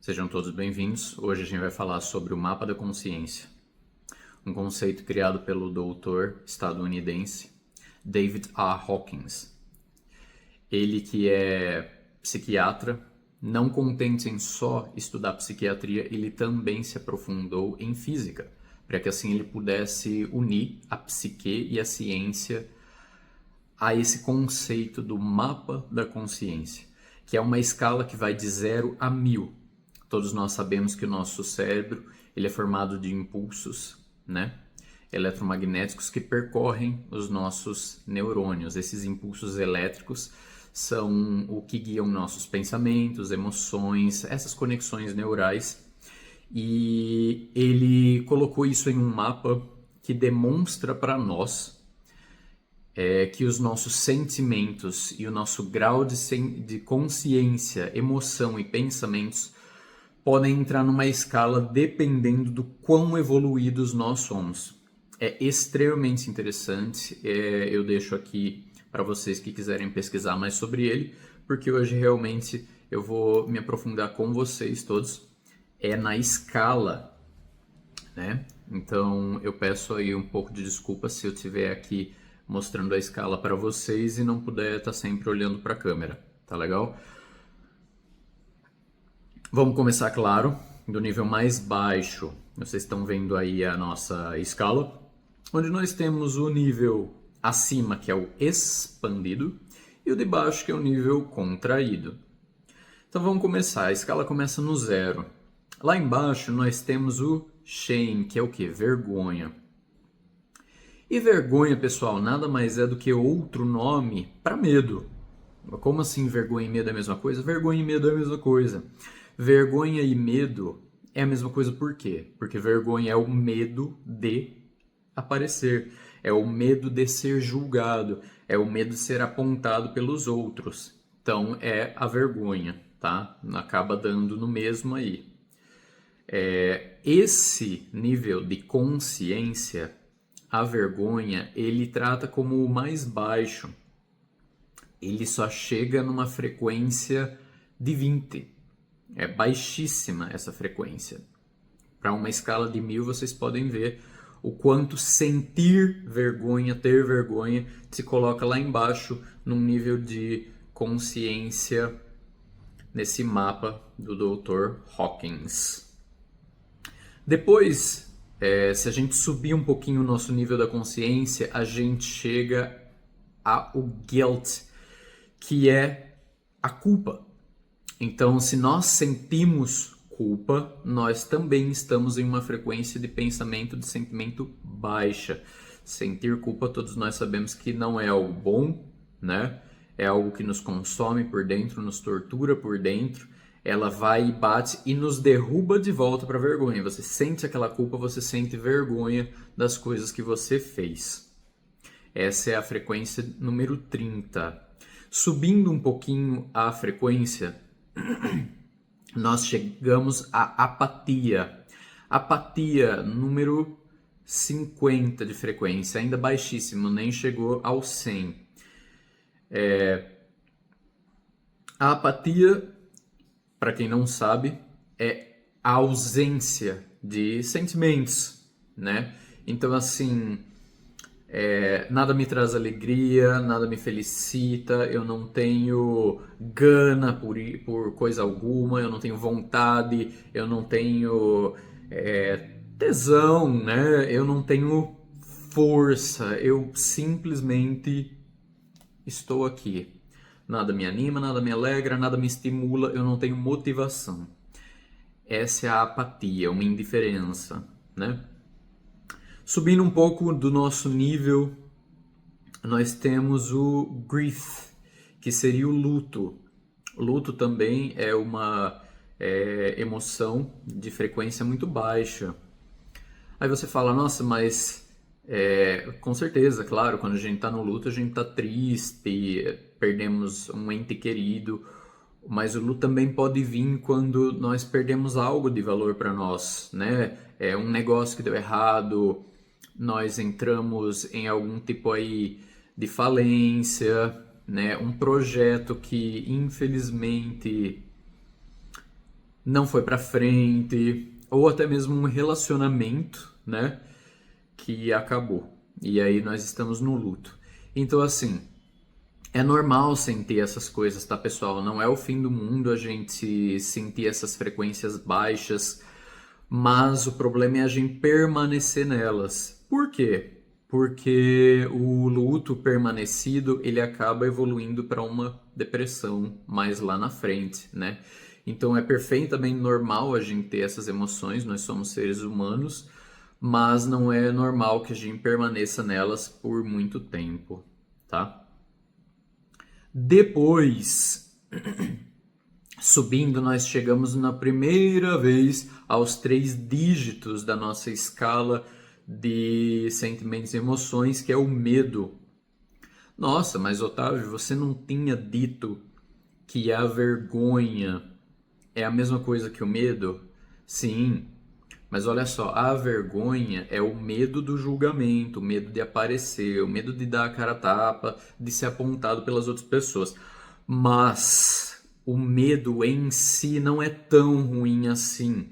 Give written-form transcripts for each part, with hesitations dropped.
Sejam todos bem-vindos. Hoje a gente vai falar sobre o mapa da consciência, um conceito criado pelo doutor estadunidense David A. Hawkins. Ele que é psiquiatra, não contente em só estudar psiquiatria, ele também se aprofundou em física, para que assim ele pudesse unir a psique e a ciência a esse conceito do mapa da consciência, que é uma escala que vai de 0 a 1000. Todos nós sabemos que o nosso cérebro ele é formado de impulsos, né, eletromagnéticos que percorrem os nossos neurônios. Esses impulsos elétricos são o que guiam nossos pensamentos, emoções, essas conexões neurais. E ele colocou isso em um mapa que demonstra para nós que os nossos sentimentos e o nosso grau de consciência, emoção e pensamentos podem entrar numa escala dependendo do quão evoluídos nós somos. É extremamente interessante, eu deixo aqui para vocês que quiserem pesquisar mais sobre ele, porque hoje realmente eu vou me aprofundar com vocês todos, na escala, né? Então eu peço aí um pouco de desculpa se eu estiver aqui mostrando a escala para vocês e não puder estar sempre olhando para a câmera, tá legal? Vamos começar, claro, do nível mais baixo. Vocês estão vendo aí a nossa escala, onde nós temos o nível acima, que é o expandido, e o de baixo, que é o nível contraído. Então vamos começar. A escala começa no 0. Lá embaixo nós temos o shame, que é o que? Vergonha. E vergonha, pessoal, nada mais é do que outro nome para medo. Como assim vergonha e medo é a mesma coisa? Vergonha e medo é a mesma coisa. Vergonha e medo é a mesma coisa por quê? Porque vergonha é o medo de aparecer, é o medo de ser julgado, é o medo de ser apontado pelos outros. Então é a vergonha, tá? Acaba dando no mesmo aí. Esse nível de consciência, a vergonha, ele trata como o mais baixo. Ele só chega numa frequência de 20. É baixíssima essa frequência. Para uma escala de 1000, vocês podem ver o quanto sentir vergonha, ter vergonha, se coloca lá embaixo num nível de consciência nesse mapa do Dr. Hawkins. Depois, se a gente subir um pouquinho o nosso nível da consciência, a gente chega ao guilt, que é a culpa. Então, se nós sentimos culpa, nós também estamos em uma frequência de pensamento, de sentimento baixa. Sentir culpa, todos nós sabemos que não é algo bom, né? É algo que nos consome por dentro, nos tortura por dentro. Ela vai e bate e nos derruba de volta para a vergonha. Você sente aquela culpa, você sente vergonha das coisas que você fez. Essa é a frequência número 30. Subindo um pouquinho a frequência, nós chegamos à apatia. Apatia, número 50 de frequência, ainda baixíssimo, nem chegou ao 100. A apatia, para quem não sabe, é a ausência de sentimentos, né? Então, assim, nada me traz alegria, nada me felicita, eu não tenho gana por coisa alguma, eu não tenho vontade, eu não tenho tesão, né? Eu não tenho força, eu simplesmente estou aqui. Nada me anima, nada me alegra, nada me estimula, eu não tenho motivação. Essa é a apatia, uma indiferença, né? Subindo um pouco do nosso nível, nós temos o grief, que seria o luto. O luto também é uma emoção de frequência muito baixa. Aí você fala, nossa, mas com certeza, claro, quando a gente está no luto, a gente está triste, perdemos um ente querido, mas o luto também pode vir quando nós perdemos algo de valor para nós, né? É um negócio que deu errado, nós entramos em algum tipo aí de falência, né? Um projeto que infelizmente não foi pra frente, ou até mesmo um relacionamento, né, que acabou. E aí nós estamos no luto. Então, assim, é normal sentir essas coisas, tá, pessoal? Não é o fim do mundo a gente sentir essas frequências baixas, mas o problema é a gente permanecer nelas. Por quê? Porque o luto permanecido, ele acaba evoluindo para uma depressão mais lá na frente, né? Então é perfeitamente normal a gente ter essas emoções, nós somos seres humanos, mas não é normal que a gente permaneça nelas por muito tempo, tá? Depois, subindo, nós chegamos na primeira vez aos 3 dígitos da nossa escala de sentimentos e emoções, que é o medo. Nossa, mas Otávio, você não tinha dito que a vergonha é a mesma coisa que o medo? Sim, mas olha só, a vergonha é o medo do julgamento, o medo de aparecer, o medo de dar a cara a tapa, de ser apontado pelas outras pessoas. Mas o medo em si não é tão ruim assim,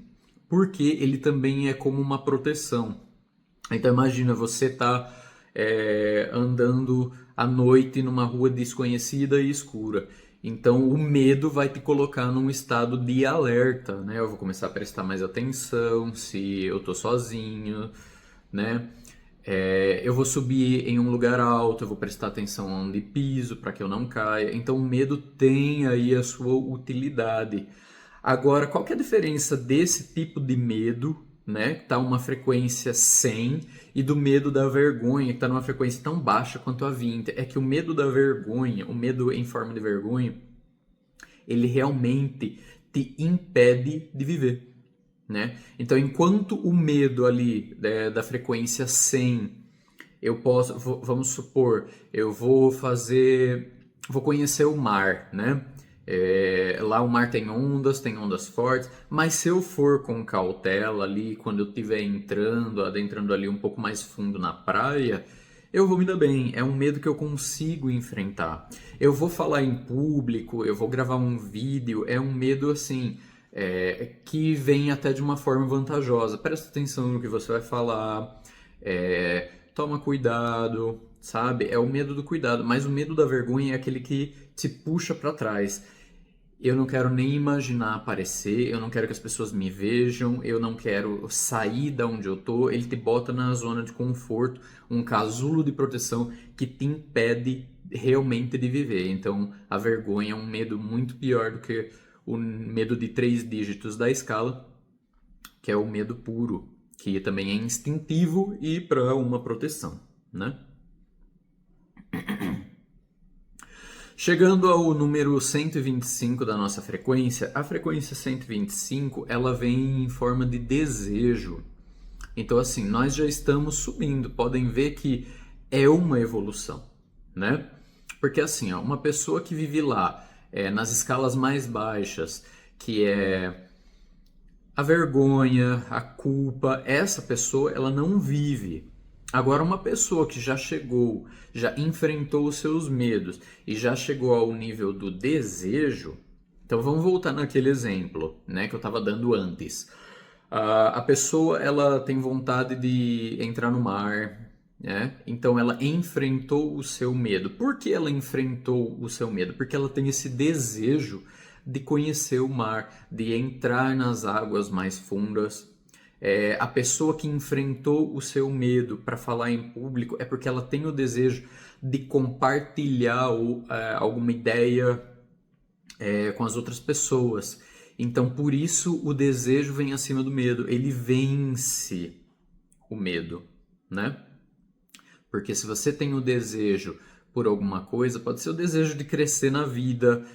porque ele também é como uma proteção. Então imagina, você tá andando à noite numa rua desconhecida e escura. Então o medo vai te colocar num estado de alerta, né? Eu vou começar a prestar mais atenção se eu tô sozinho, né? Eu vou subir em um lugar alto, eu vou prestar atenção onde piso para que eu não caia. Então o medo tem aí a sua utilidade. Agora, qual que é a diferença desse tipo de medo, né, que está uma frequência 100, e do medo da vergonha, que está numa frequência tão baixa quanto a 20? É que o medo da vergonha, o medo em forma de vergonha, ele realmente te impede de viver, né? Então, enquanto o medo ali da frequência 100, eu posso, vamos supor, eu vou conhecer o mar, né? Lá o mar tem ondas fortes, mas se eu for com cautela ali, quando eu estiver adentrando ali um pouco mais fundo na praia, eu vou me dar bem. É um medo que eu consigo enfrentar. Eu vou falar em público, eu vou gravar um vídeo, é um medo assim, que vem até de uma forma vantajosa. Presta atenção no que você vai falar, toma cuidado, sabe? É o medo do cuidado, mas o medo da vergonha é aquele que te puxa para trás. Eu não quero nem imaginar aparecer, eu não quero que as pessoas me vejam, eu não quero sair da onde eu tô. Ele te bota na zona de conforto, um casulo de proteção que te impede realmente de viver. Então, a vergonha é um medo muito pior do que o medo de 3 dígitos da escala, que é o medo puro, que também é instintivo e para uma proteção, né? Chegando ao número 125 da nossa frequência, a frequência 125, ela vem em forma de desejo. Então, assim, nós já estamos subindo. Podem ver que é uma evolução, né? Porque, assim, ó, uma pessoa que vive lá, nas escalas mais baixas, que é a vergonha, a culpa, essa pessoa, ela não vive. Agora, uma pessoa que já chegou, já enfrentou os seus medos e já chegou ao nível do desejo, então vamos voltar naquele exemplo, né, que eu estava dando antes. A pessoa, ela tem vontade de entrar no mar, né? Então ela enfrentou o seu medo. Por que ela enfrentou o seu medo? Porque ela tem esse desejo de conhecer o mar, de entrar nas águas mais fundas. A pessoa que enfrentou o seu medo para falar em público é porque ela tem o desejo de compartilhar alguma ideia com as outras pessoas. Então, por isso, o desejo vem acima do medo. Ele vence o medo, né? Porque se você tem o desejo por alguma coisa, pode ser o desejo de crescer na vida,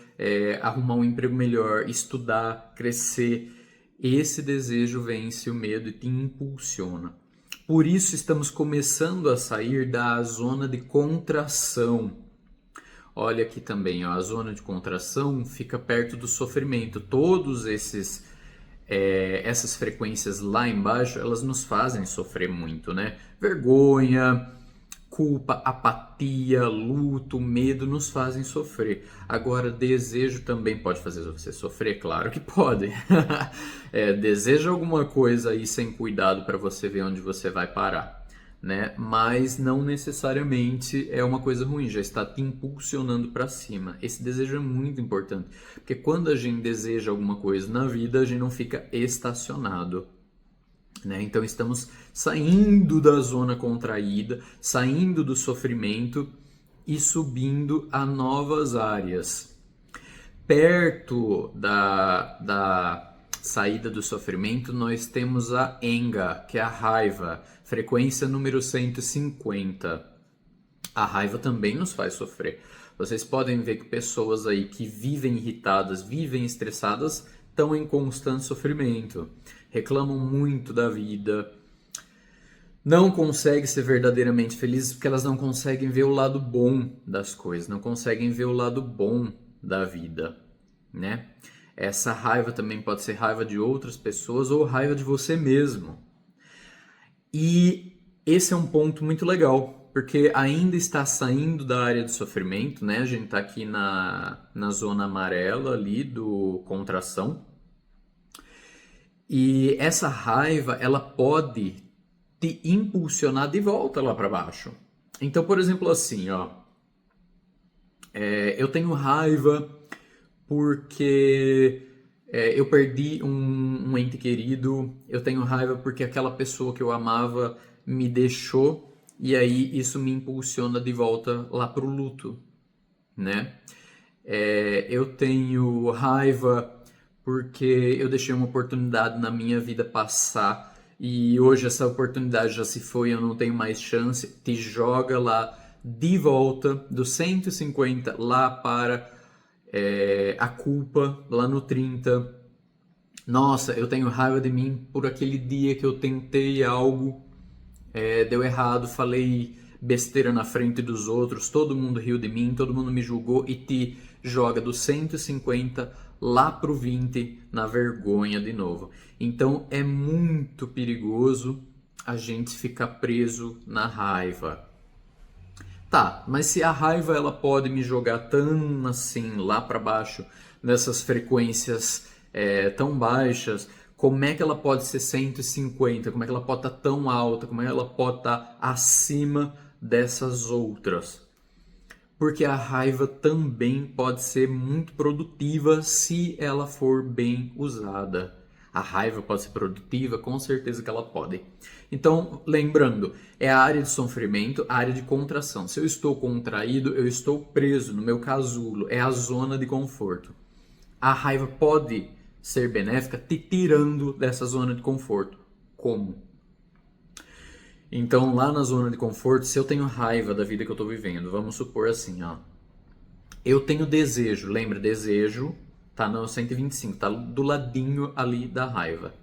arrumar um emprego melhor, estudar, crescer. Esse desejo vence o medo e te impulsiona. Por isso estamos começando a sair da zona de contração. Olha aqui também, ó, a zona de contração fica perto do sofrimento. Todos essas frequências lá embaixo, elas nos fazem sofrer muito, né? Vergonha, Culpa, apatia, luto, medo nos fazem sofrer. Agora, desejo também pode fazer você sofrer? Claro que pode. Deseja alguma coisa aí sem cuidado para você ver onde você vai parar, né? Mas não necessariamente é uma coisa ruim, já está te impulsionando para cima. Esse desejo é muito importante, porque quando a gente deseja alguma coisa na vida, a gente não fica estacionado. Né? Então estamos saindo da zona contraída, saindo do sofrimento e subindo a novas áreas. Perto da saída do sofrimento, nós temos a enga, que é a raiva, frequência número 150. A raiva também nos faz sofrer. Vocês podem ver que pessoas aí que vivem irritadas, vivem estressadas, estão em constante sofrimento, reclamam muito da vida, não conseguem ser verdadeiramente felizes porque elas não conseguem ver o lado bom das coisas, não conseguem ver o lado bom da vida, né? Essa raiva também pode ser raiva de outras pessoas ou raiva de você mesmo. E esse é um ponto muito legal, porque ainda está saindo da área de sofrimento, né? A gente está aqui na zona amarela ali do contração. E essa raiva, ela pode te impulsionar de volta lá para baixo. Então, por exemplo, assim, ó, eu tenho raiva porque eu perdi um ente querido, eu tenho raiva porque aquela pessoa que eu amava me deixou, e aí isso me impulsiona de volta lá pro luto, né? Eu tenho raiva porque eu deixei uma oportunidade na minha vida passar e hoje essa oportunidade já se foi, eu não tenho mais chance, te joga lá de volta do 150 lá para a culpa, lá no 30. Nossa, eu tenho raiva de mim por aquele dia que eu tentei algo, deu errado, falei besteira na frente dos outros, todo mundo riu de mim, todo mundo me julgou e te joga do 150 lá pro 20 na vergonha de novo. Então é muito perigoso a gente ficar preso na raiva. Tá, mas se a raiva ela pode me jogar tão assim lá para baixo, nessas frequências tão baixas, como é que ela pode ser 150? Como é que ela pode estar tão alta? Como é que ela pode estar acima dessas outras? Porque a raiva também pode ser muito produtiva se ela for bem usada. A raiva pode ser produtiva, com certeza que ela pode. Então, lembrando, é a área de sofrimento, a área de contração. Se eu estou contraído, eu estou preso no meu casulo, é a zona de conforto. A raiva pode ser benéfica te tirando dessa zona de conforto. Como? Então, lá na zona de conforto, se eu tenho raiva da vida que eu estou vivendo, vamos supor assim, ó. Eu tenho desejo, lembra, desejo tá no 125, tá do ladinho ali da raiva.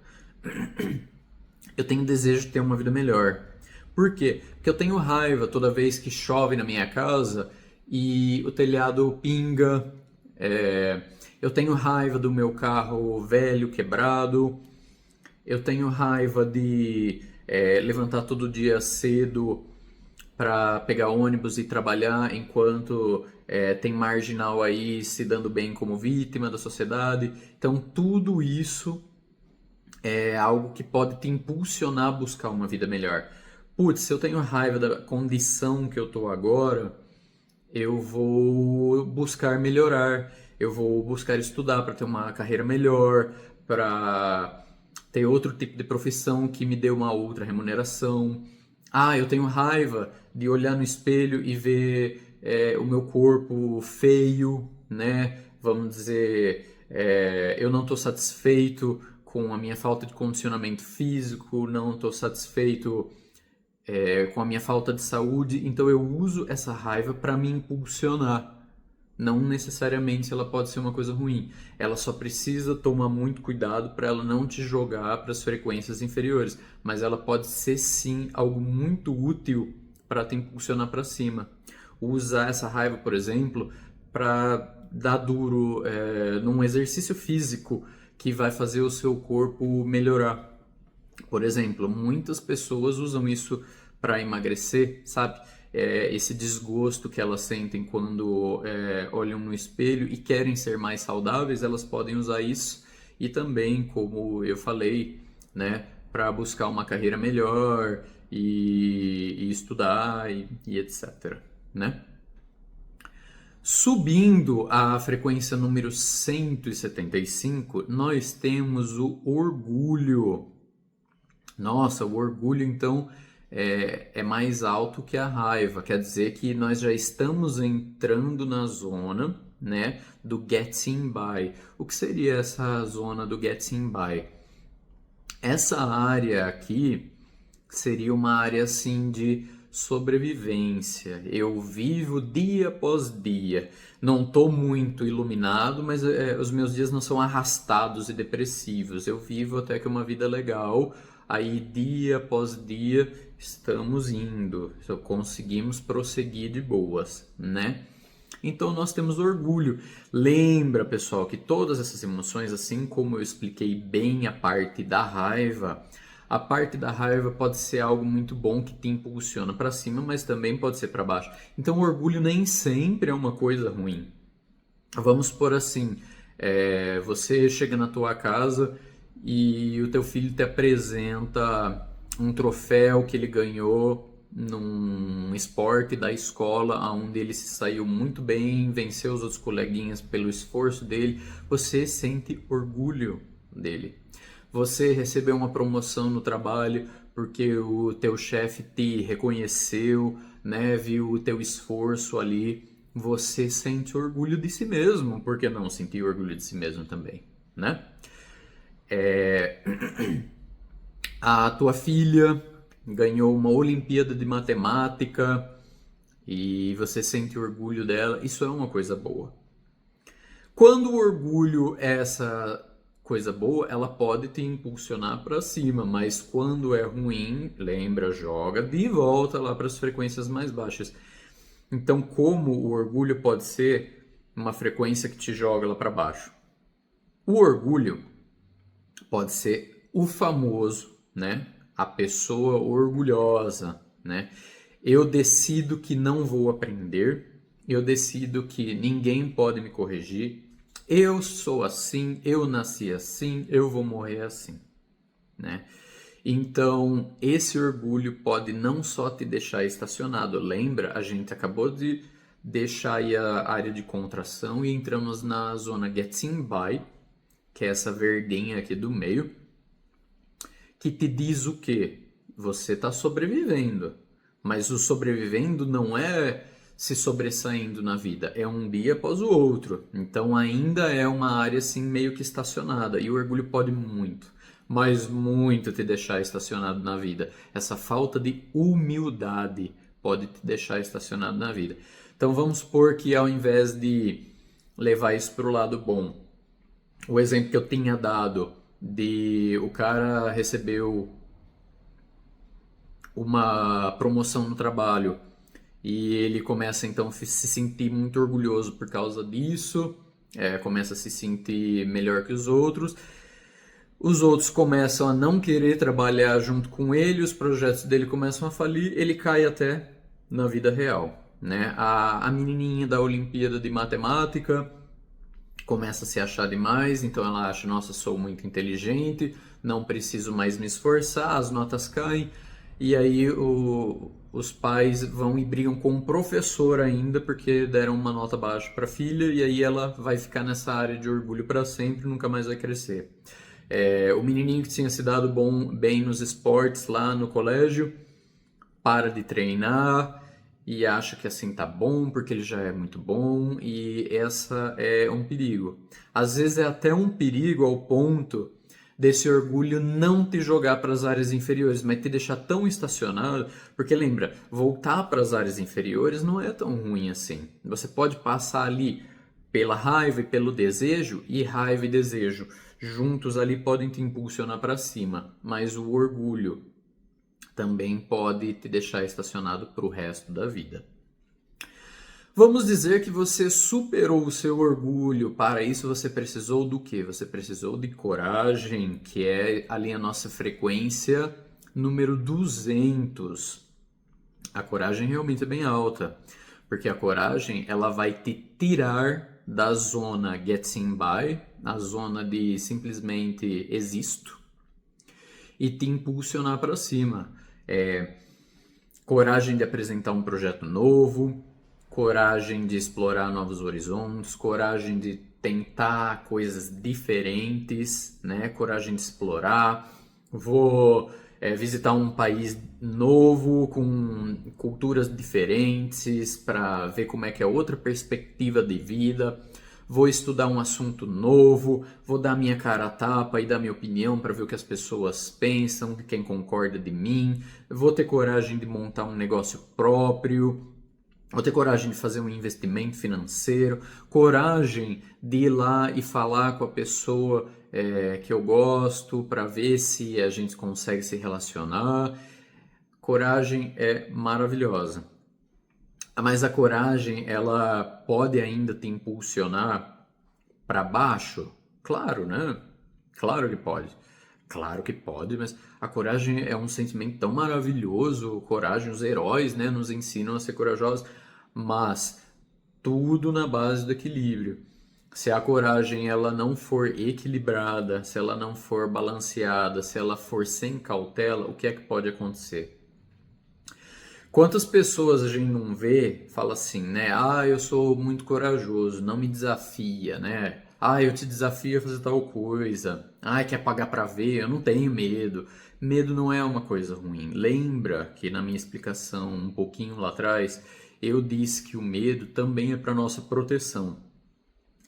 Eu tenho desejo de ter uma vida melhor. Por quê? Porque eu tenho raiva toda vez que chove na minha casa e o telhado pinga. Eu tenho raiva do meu carro velho, quebrado. Eu tenho raiva de levantar todo dia cedo para pegar ônibus e trabalhar enquanto tem marginal aí se dando bem como vítima da sociedade. Então, tudo isso é algo que pode te impulsionar a buscar uma vida melhor. Putz, se eu tenho raiva da condição que eu tô agora, eu vou buscar melhorar, eu vou buscar estudar para ter uma carreira melhor, para ter outro tipo de profissão que me dê uma outra remuneração. Ah, eu tenho raiva de olhar no espelho e ver o meu corpo feio, né? Vamos dizer, eu não estou satisfeito com a minha falta de condicionamento físico, não estou satisfeito com a minha falta de saúde, então eu uso essa raiva para me impulsionar. Não necessariamente ela pode ser uma coisa ruim, ela só precisa tomar muito cuidado para ela não te jogar para as frequências inferiores, mas ela pode ser sim algo muito útil para te impulsionar para cima. Usar essa raiva, por exemplo, para dar duro num exercício físico que vai fazer o seu corpo melhorar. Por exemplo, muitas pessoas usam isso para emagrecer, sabe? esse desgosto que elas sentem quando olham no espelho e querem ser mais saudáveis, elas podem usar isso. E também, como eu falei, né, para buscar uma carreira melhor e estudar e etc, né? Subindo a frequência número 175, nós temos o orgulho. Nossa, o orgulho então é mais alto que a raiva. Quer dizer que nós já estamos entrando na zona, né, do getting by. O que seria essa zona do getting by? Essa área aqui seria uma área assim de sobrevivência. Eu vivo dia após dia. Não estou muito iluminado, mas os meus dias não são arrastados e depressivos. Eu vivo até que uma vida legal. Aí dia após dia estamos indo. Conseguimos prosseguir de boas, né? Então nós temos orgulho. Lembra, pessoal, que todas essas emoções, assim como eu expliquei bem a parte da raiva, a parte da raiva pode ser algo muito bom que te impulsiona para cima, mas também pode ser para baixo. Então o orgulho nem sempre é uma coisa ruim. Vamos por assim, você chega na tua casa e o teu filho te apresenta um troféu que ele ganhou num esporte da escola, onde ele se saiu muito bem, venceu os outros coleguinhas pelo esforço dele, você sente orgulho dele. Você recebeu uma promoção no trabalho porque o teu chefe te reconheceu, né, viu o teu esforço ali, você sente orgulho de si mesmo, por que não sentir orgulho de si mesmo também, né? A tua filha ganhou uma Olimpíada de Matemática e você sente orgulho dela, isso é uma coisa boa. Quando o orgulho é essa coisa boa, ela pode te impulsionar para cima, mas quando é ruim, lembra, joga de volta lá para as frequências mais baixas. Então, como o orgulho pode ser uma frequência que te joga lá para baixo? O orgulho pode ser o famoso, né? A pessoa orgulhosa, né? Eu decido que não vou aprender, eu decido que ninguém pode me corrigir, eu sou assim, eu nasci assim, eu vou morrer assim, né? Então, esse orgulho pode não só te deixar estacionado. Lembra, a gente acabou de deixar aí a área de contração e entramos na zona Getting By, que é essa verdinha aqui do meio, que te diz o quê? Você está sobrevivendo, mas o sobrevivendo não é se sobressaindo na vida, é um dia após o outro. Então ainda é uma área assim meio que estacionada, e o orgulho pode muito, mas muito te deixar estacionado na vida. Essa falta de humildade pode te deixar estacionado na vida. Então vamos supor que ao invés de levar isso para o lado bom, o exemplo que eu tinha dado de o cara recebeu uma promoção no trabalho e ele começa então a se sentir muito orgulhoso por causa disso, começa a se sentir melhor que os outros começam a não querer trabalhar junto com ele, os projetos dele começam a falir, ele cai até na vida real, né? A menininha da Olimpíada de Matemática começa a se achar demais, então ela acha, nossa, sou muito inteligente, não preciso mais me esforçar, as notas caem, e aí os pais vão e brigam com o professor ainda, porque deram uma nota baixa para a filha, e aí ela vai ficar nessa área de orgulho para sempre, nunca mais vai crescer. O menininho que tinha se dado bem nos esportes lá no colégio, para de treinar e acha que assim tá bom porque ele já é muito bom, e essa é um perigo. Às vezes é até um perigo ao ponto desse orgulho não te jogar para as áreas inferiores, mas te deixar tão estacionado, porque lembra, voltar para as áreas inferiores não é tão ruim assim. Você pode passar ali pela raiva e pelo desejo, e raiva e desejo juntos ali podem te impulsionar para cima, mas o orgulho também pode te deixar estacionado para o resto da vida. Vamos dizer que você superou o seu orgulho. Para isso você precisou do quê? Você precisou de coragem, que é ali a nossa frequência número 200. A coragem realmente é bem alta, porque a coragem ela vai te tirar da zona getting by, a zona de simplesmente existo, e te impulsionar para cima. Coragem de apresentar um projeto novo, coragem de explorar novos horizontes, coragem de tentar coisas diferentes, né? Coragem de explorar. Vou visitar um país novo com culturas diferentes para ver como é que é outra perspectiva de vida. Vou estudar um assunto novo, vou dar minha cara a tapa e dar minha opinião para ver o que as pessoas pensam, quem concorda de mim. Vou ter coragem de montar um negócio próprio. Vou ter coragem de fazer um investimento financeiro, coragem de ir lá e falar com a pessoa que eu gosto para ver se a gente consegue se relacionar. Coragem é maravilhosa. Mas a coragem, ela pode ainda te impulsionar para baixo? Claro, né? Claro que pode. Claro que pode, mas a coragem é um sentimento tão maravilhoso. Coragem, os heróis, né, nos ensinam a ser corajosos, mas tudo na base do equilíbrio. Se a coragem ela não for equilibrada, se ela não for balanceada, se ela for sem cautela, o que é que pode acontecer? Quantas pessoas a gente não vê, fala assim, né? Ah, eu sou muito corajoso, não me desafia, né? Ah, eu te desafio a fazer tal coisa. Ah, quer pagar pra ver? Eu não tenho medo. Medo não é uma coisa ruim. Lembra que na minha explicação um pouquinho lá atrás, eu disse que o medo também é para nossa proteção.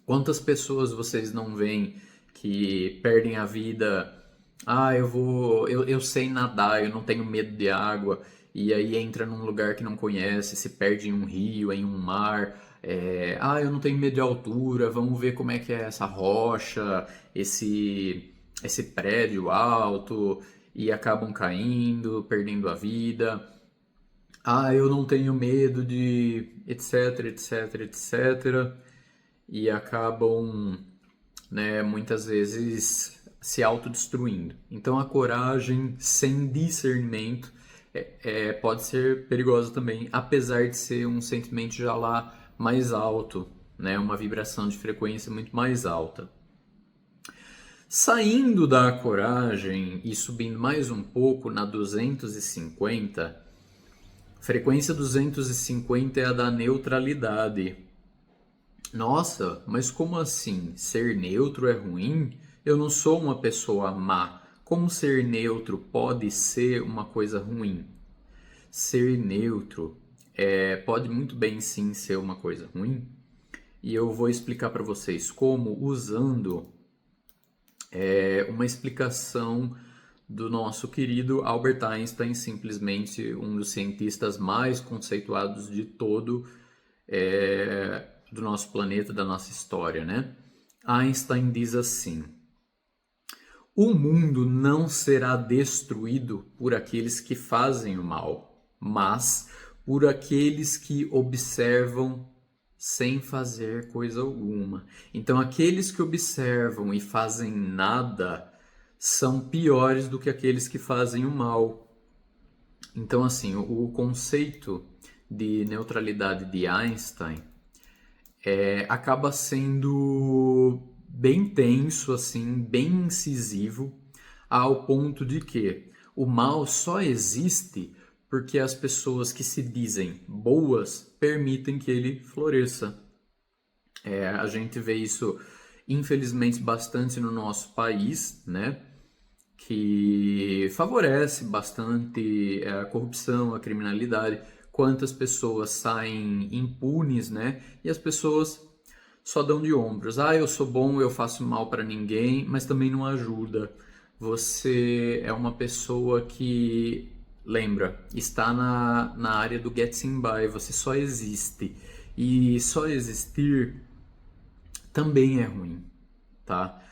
Quantas pessoas vocês não veem que perdem a vida? Ah, eu sei nadar, eu não tenho medo de água, e aí entra num lugar que não conhece, se perde em um rio, em um mar. Ah, eu não tenho medo de altura, vamos ver como é que é essa rocha, esse prédio alto, e acabam caindo, perdendo a vida. Ah, eu não tenho medo de etc, etc, etc. E acabam, né, muitas vezes se autodestruindo. Então a coragem sem discernimento pode ser perigosa também, apesar de ser um sentimento já lá mais alto, né, uma vibração de frequência muito mais alta. Saindo da coragem e subindo mais um pouco na 250, frequência 250 é a da neutralidade. Nossa, mas como assim? Ser neutro é ruim? Eu não sou uma pessoa má. Como ser neutro pode ser uma coisa ruim? Ser neutro pode muito bem sim ser uma coisa ruim. E eu vou explicar para vocês como usando uma explicação do nosso querido Albert Einstein, simplesmente um dos cientistas mais conceituados de todo do nosso planeta, da nossa história, né? Einstein diz assim: o mundo não será destruído por aqueles que fazem o mal, mas por aqueles que observam sem fazer coisa alguma. Então, aqueles que observam e fazem nada são piores do que aqueles que fazem o mal. Então, assim, o conceito de neutralidade de Einstein acaba sendo bem tenso, assim, bem incisivo, ao ponto de que o mal só existe porque as pessoas que se dizem boas permitem que ele floresça. A gente vê isso, infelizmente, bastante no nosso país, né? Que favorece bastante a corrupção, a criminalidade. Quantas pessoas saem impunes, né? E as pessoas só dão de ombros. Ah, eu sou bom, eu faço mal para ninguém, mas também não ajuda. Você é uma pessoa que, lembra, está na área do getting by, você só existe. E só existir também é ruim, tá?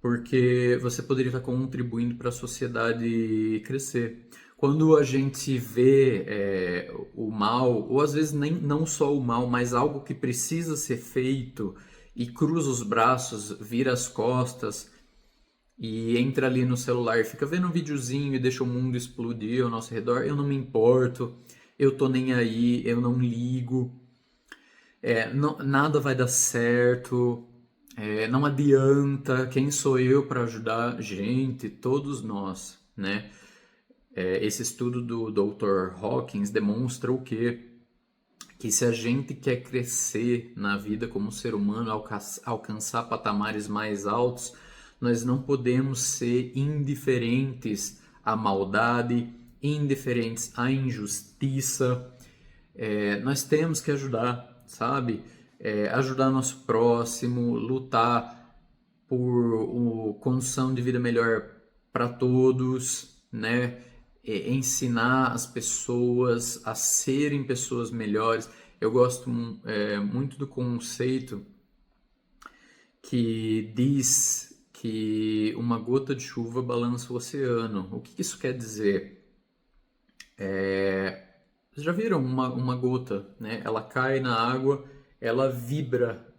Porque você poderia estar contribuindo para a sociedade crescer. Quando a gente vê o mal, ou às vezes nem, não só o mal, mas algo que precisa ser feito e cruza os braços, vira as costas e entra ali no celular e fica vendo um videozinho e deixa o mundo explodir ao nosso redor, eu não me importo, eu tô nem aí, eu não ligo, nada vai dar certo, não adianta, quem sou eu para ajudar? Gente, todos nós, né? Esse estudo do Dr. Hawkins demonstra o quê? Que se a gente quer crescer na vida como ser humano, alcançar patamares mais altos, nós não podemos ser indiferentes à maldade, indiferentes à injustiça. Nós temos que ajudar, sabe? Ajudar nosso próximo, lutar por uma condição de vida melhor para todos, né? Ensinar as pessoas a serem pessoas melhores. Eu gosto muito do conceito que diz que uma gota de chuva balança o oceano. O que isso quer dizer? Vocês já viram uma gota, né? Ela cai na água, ela vibra,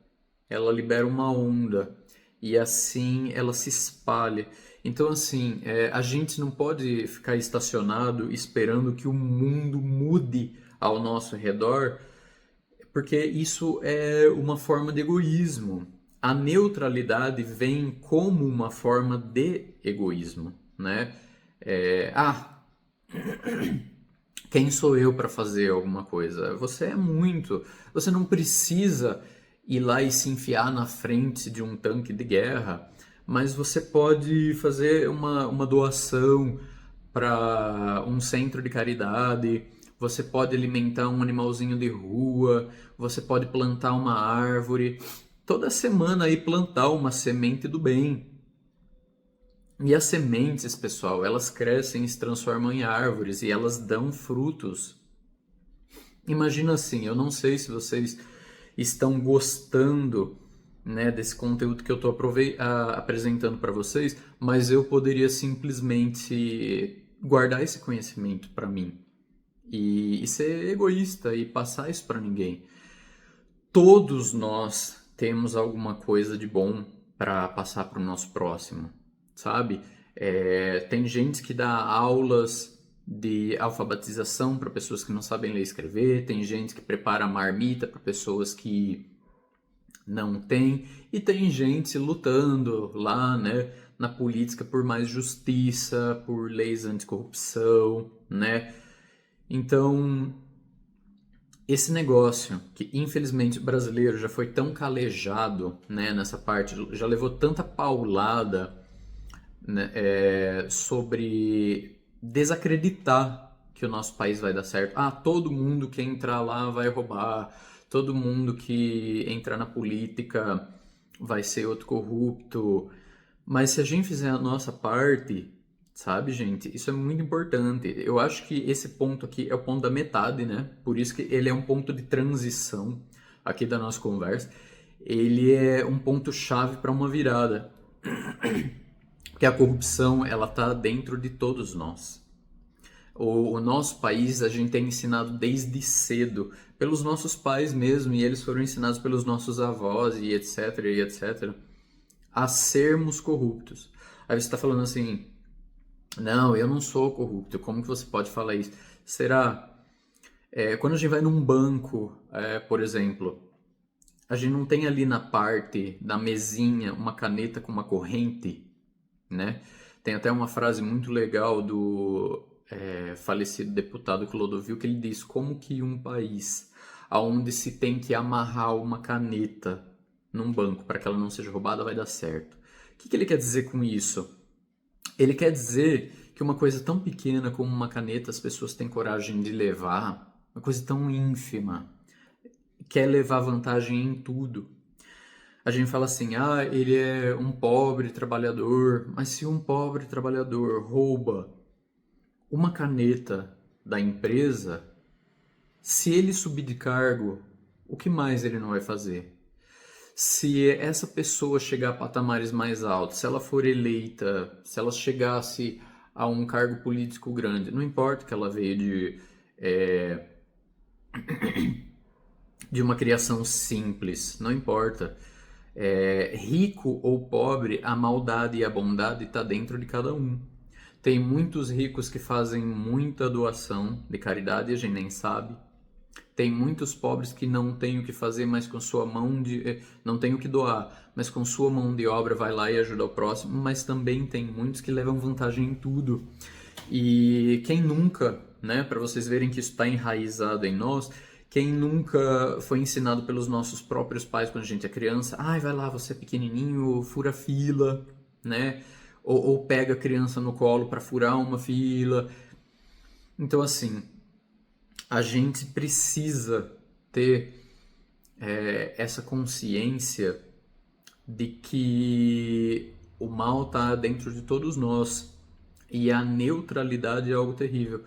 ela libera uma onda e assim ela se espalha. Então, assim, a gente não pode ficar estacionado esperando que o mundo mude ao nosso redor, porque isso é uma forma de egoísmo. A neutralidade vem como uma forma de egoísmo, né? É, ah, quem sou eu para fazer alguma coisa? Você é muito. Você não precisa ir lá e se enfiar na frente de um tanque de guerra, mas você pode fazer uma doação para um centro de caridade, você pode alimentar um animalzinho de rua, você pode plantar uma árvore. Toda semana aí plantar uma semente do bem. E as sementes, pessoal, elas crescem e se transformam em árvores e elas dão frutos. Imagina assim, eu não sei se vocês estão gostando, né, desse conteúdo que eu estou apresentando para vocês, mas eu poderia simplesmente guardar esse conhecimento para mim e ser egoísta e passar isso para ninguém. Todos nós temos alguma coisa de bom para passar para o nosso próximo, sabe? Tem gente que dá aulas de alfabetização para pessoas que não sabem ler e escrever, tem gente que prepara marmita para pessoas que não têm, e tem gente lutando lá, né, na política por mais justiça, por leis anticorrupção, né? Então, esse negócio que infelizmente o brasileiro já foi tão calejado, né, nessa parte, já levou tanta paulada, né, sobre desacreditar que o nosso país vai dar certo. Ah, todo mundo que entrar lá vai roubar, todo mundo que entrar na política vai ser outro corrupto. Mas se a gente fizer a nossa parte, sabe, gente, isso é muito importante. Eu acho que esse ponto aqui é o ponto da metade, né? Por isso que ele é um ponto de transição aqui da nossa conversa. Ele é um ponto chave para uma virada. Porque a corrupção, ela tá dentro de todos nós. O nosso país, a gente é ensinado desde cedo, pelos nossos pais mesmo, e eles foram ensinados pelos nossos avós, e etc, a sermos corruptos. Aí você está falando assim, não, eu não sou corrupto, como que você pode falar isso? Será? Quando a gente vai num banco, por exemplo, a gente não tem ali na parte da mesinha uma caneta com uma corrente, né? Tem até uma frase muito legal do falecido deputado Clodovil, que ele diz como que um país onde se tem que amarrar uma caneta num banco para que ela não seja roubada vai dar certo. O que ele quer dizer com isso? Ele quer dizer que uma coisa tão pequena como uma caneta as pessoas têm coragem de levar, uma coisa tão ínfima, quer levar vantagem em tudo. A gente fala assim, ele é um pobre trabalhador, mas se um pobre trabalhador rouba uma caneta da empresa, se ele subir de cargo, o que mais ele não vai fazer? Se essa pessoa chegar a patamares mais altos, se ela for eleita, se ela chegasse a um cargo político grande, não importa que ela veio de uma criação simples, não importa. Rico ou pobre, a maldade e a bondade está dentro de cada um. Tem muitos ricos que fazem muita doação de caridade e a gente nem sabe. Tem muitos pobres que não têm o que fazer, mas com sua não tem o que doar, mas com sua mão de obra vai lá e ajuda o próximo. Mas também tem muitos que levam vantagem em tudo. E quem nunca, né, para vocês verem que isso está enraizado em nós, quem nunca foi ensinado pelos nossos próprios pais quando a gente é criança, ai, vai lá, você é pequenininho, fura fila, né? Ou pega a criança no colo para furar uma fila. Então, assim, a gente precisa ter essa consciência de que o mal está dentro de todos nós e a neutralidade é algo terrível,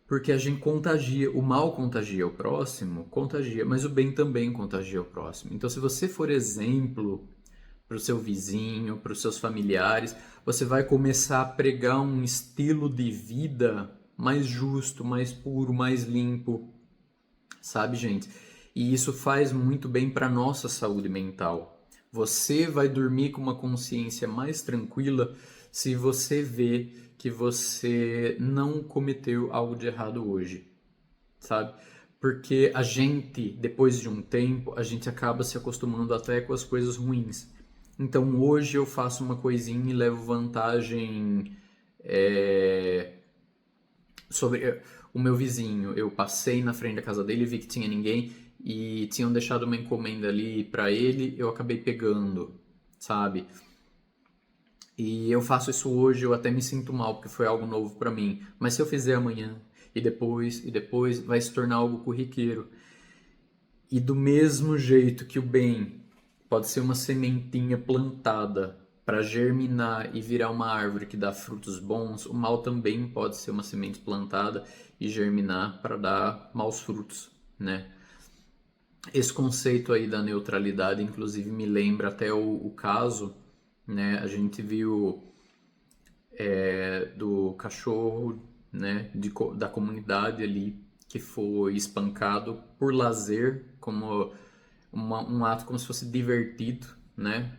porque a gente contagia, o mal contagia o próximo, contagia, mas o bem também contagia o próximo. Então, se você for exemplo para o seu vizinho, para os seus familiares, você vai começar a pregar um estilo de vida mais justo, mais puro, mais limpo, sabe, gente? E isso faz muito bem para nossa saúde mental. Você vai dormir com uma consciência mais tranquila se você vê que você não cometeu algo de errado hoje, sabe? Porque a gente, depois de um tempo, a gente acaba se acostumando até com as coisas ruins. Então hoje eu faço uma coisinha e levo vantagem sobre o meu vizinho. Eu passei na frente da casa dele, vi que tinha ninguém e tinham deixado uma encomenda ali para ele, eu acabei pegando, sabe? E eu faço isso hoje, eu até me sinto mal porque foi algo novo para mim. Mas se eu fizer amanhã e depois, vai se tornar algo corriqueiro. E do mesmo jeito que o bem pode ser uma sementinha plantada para germinar e virar uma árvore que dá frutos bons, o mal também pode ser uma semente plantada e germinar para dar maus frutos, né? Esse conceito aí da neutralidade, inclusive, me lembra até o caso, né? A gente viu do cachorro, né? Da comunidade ali que foi espancado por lazer, como um ato como se fosse divertido, né?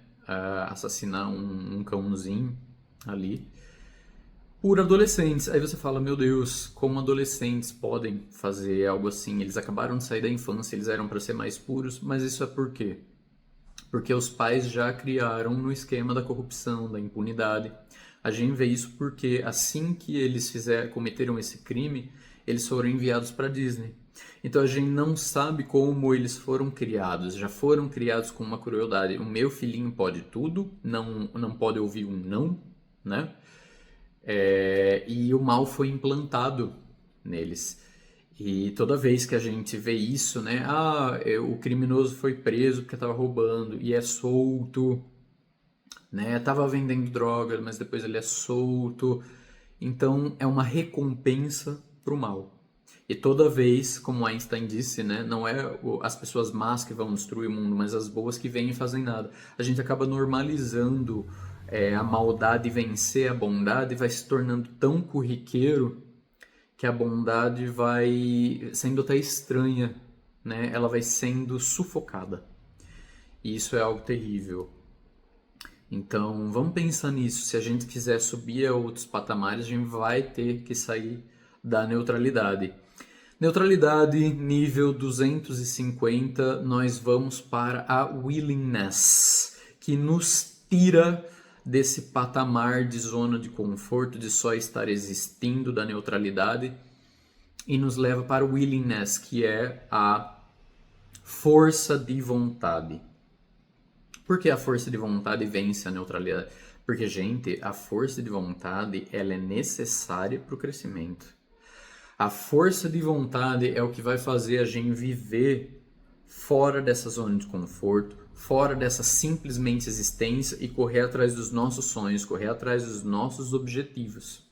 Assassinar um cãozinho ali por adolescentes. Aí você fala, meu Deus, como adolescentes podem fazer algo assim? Eles acabaram de sair da infância, eles eram para ser mais puros, mas isso é por quê? Porque os pais já criaram no esquema da corrupção, da impunidade. A gente vê isso porque assim que eles cometeram esse crime, eles foram enviados para Disney. Então a gente não sabe como eles foram criados. Já foram criados com uma crueldade. O meu filhinho pode tudo, não pode ouvir um não, né? E o mal foi implantado neles. E toda vez que a gente vê isso, né? O criminoso foi preso porque estava roubando e é solto, né? Tava vendendo droga, mas depois ele é solto. Então é uma recompensa pro mal. E toda vez, como Einstein disse, né, não é as pessoas más que vão destruir o mundo, mas as boas que vêm e fazem nada. A gente acaba normalizando a maldade vencer a bondade e vai se tornando tão corriqueiro que a bondade vai sendo até estranha, né? Ela vai sendo sufocada. E isso é algo terrível. Então, vamos pensar nisso. Se a gente quiser subir a outros patamares, a gente vai ter que sair da neutralidade. Neutralidade, nível 250, nós vamos para a willingness, que nos tira desse patamar de zona de conforto, de só estar existindo, da neutralidade, e nos leva para o willingness, que é a força de vontade. Por que a força de vontade vence a neutralidade? Porque, gente, a força de vontade ela é necessária para o crescimento. A força de vontade é o que vai fazer a gente viver fora dessa zona de conforto, fora dessa simplesmente existência e correr atrás dos nossos sonhos, correr atrás dos nossos objetivos.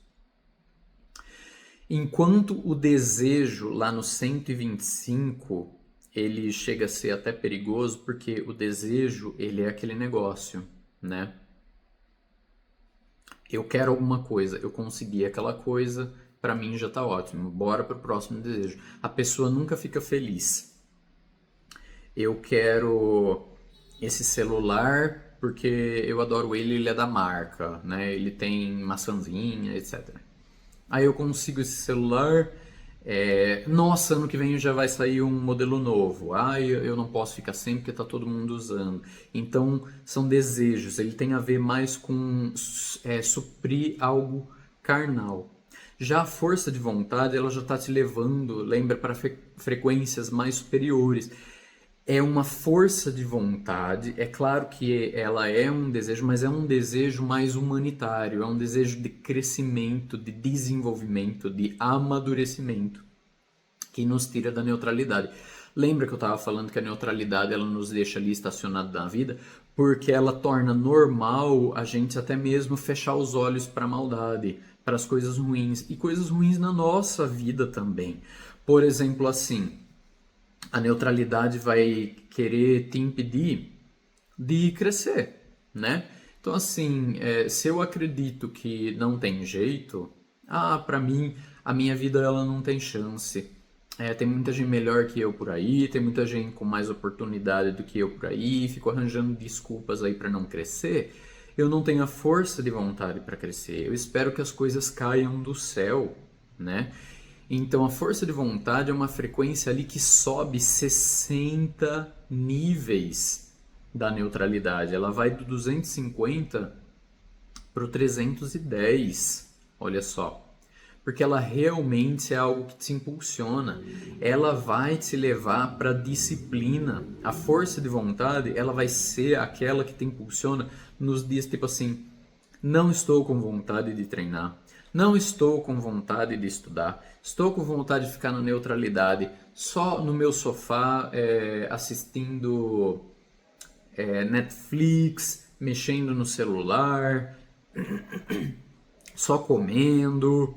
Enquanto o desejo lá no 125, ele chega a ser até perigoso, porque o desejo, ele é aquele negócio, né? Eu quero alguma coisa, eu consegui aquela coisa, para mim já tá ótimo, bora pro próximo desejo. A pessoa nunca fica feliz. Eu quero esse celular porque eu adoro ele é da marca, né? Ele tem maçãzinha, etc. Aí eu consigo esse celular, nossa, ano que vem já vai sair um modelo novo. Ah, eu não posso ficar sem porque tá todo mundo usando. Então, são desejos. Ele tem a ver mais com suprir algo carnal. Já a força de vontade, ela já está te levando, lembra, para frequências mais superiores. É uma força de vontade, é claro que ela é um desejo, mas é um desejo mais humanitário, é um desejo de crescimento, de desenvolvimento, de amadurecimento, que nos tira da neutralidade. Lembra que eu estava falando que a neutralidade ela nos deixa ali estacionado na vida, porque ela torna normal a gente até mesmo fechar os olhos para a maldade, para as coisas ruins, e coisas ruins na nossa vida também. Por exemplo, assim, a neutralidade vai querer te impedir de crescer, né? Então, assim, se eu acredito que não tem jeito, para mim, a minha vida ela não tem chance. Tem muita gente melhor que eu por aí, tem muita gente com mais oportunidade do que eu por aí, fico arranjando desculpas aí para não crescer. Eu não tenho a força de vontade para crescer. Eu espero que as coisas caiam do céu, né? Então a força de vontade é uma frequência ali que sobe 60 níveis da neutralidade. Ela vai do 250 para o 310. Olha só. Porque ela realmente é algo que te impulsiona. Ela vai te levar para disciplina. A força de vontade, ela vai ser aquela que te impulsiona nos dias tipo assim, não estou com vontade de treinar, não estou com vontade de estudar, estou com vontade de ficar na neutralidade, só no meu sofá assistindo Netflix, mexendo no celular, só comendo,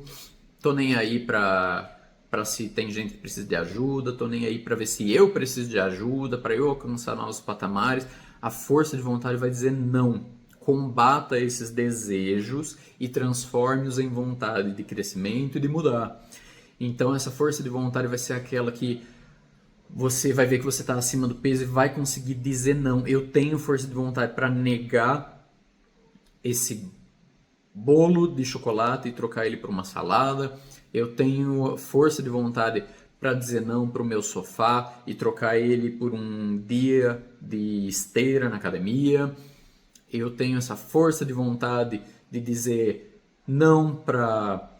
tô nem aí para se tem gente que precisa de ajuda, tô nem aí para ver se eu preciso de ajuda, para eu alcançar novos patamares. A força de vontade vai dizer não. Combata esses desejos e transforme-os em vontade de crescimento e de mudar. Então essa força de vontade vai ser aquela que você vai ver que você está acima do peso e vai conseguir dizer não. Eu tenho força de vontade para negar esse bolo de chocolate e trocar ele por uma salada. Eu tenho força de vontade para dizer não para o meu sofá e trocar ele por um dia de esteira na academia. Eu tenho essa força de vontade de dizer não para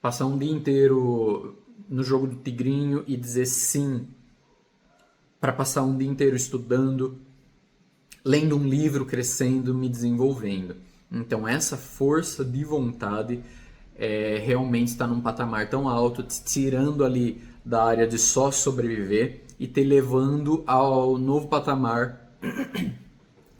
passar um dia inteiro no jogo do tigrinho e dizer sim para passar um dia inteiro estudando, lendo um livro, crescendo, me desenvolvendo. Então essa força de vontade realmente está num patamar tão alto, te tirando ali da área de só sobreviver e te levando ao novo patamar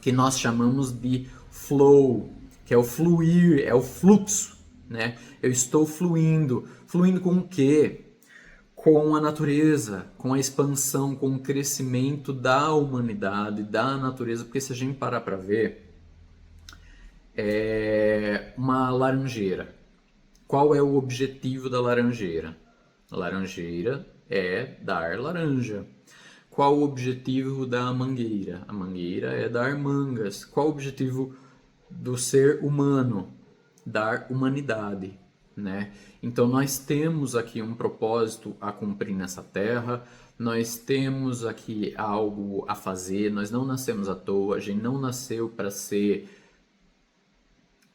que nós chamamos de flow, que é o fluir, é o fluxo, né? Eu estou fluindo. Fluindo com o quê? Com a natureza, com a expansão, com o crescimento da humanidade, da natureza, porque se a gente parar para ver, uma laranjeira. Qual é o objetivo da laranjeira? A laranjeira é dar laranja. Qual o objetivo da mangueira? A mangueira é dar mangas. Qual o objetivo do ser humano? Dar humanidade, né? Então nós temos aqui um propósito a cumprir nessa terra, nós temos aqui algo a fazer, nós não nascemos à toa, a gente não nasceu para ser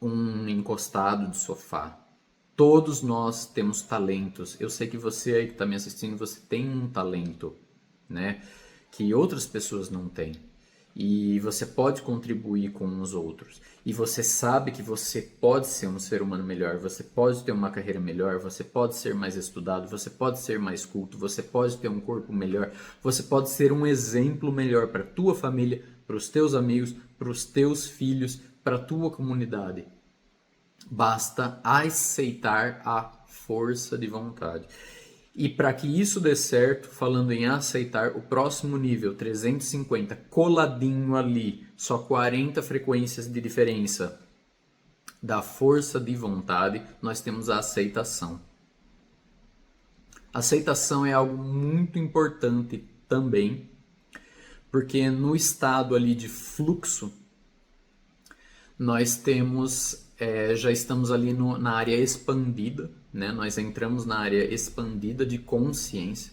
um encostado de sofá. Todos nós temos talentos. Eu sei que você aí que está me assistindo, você tem um talento, né? Que outras pessoas não têm. E você pode contribuir com os outros. E você sabe que você pode ser um ser humano melhor, você pode ter uma carreira melhor, você pode ser mais estudado, você pode ser mais culto, você pode ter um corpo melhor, você pode ser um exemplo melhor para a tua família, para os teus amigos, para os teus filhos, para a tua comunidade. Basta aceitar a força de vontade. E para que isso dê certo, falando em aceitar, o próximo nível, 350, coladinho ali, só 40 frequências de diferença da força de vontade, nós temos a aceitação. Aceitação é algo muito importante também, Porque no estado ali de fluxo, nós temos, já estamos ali na área expandida, né? Nós entramos na área expandida de consciência.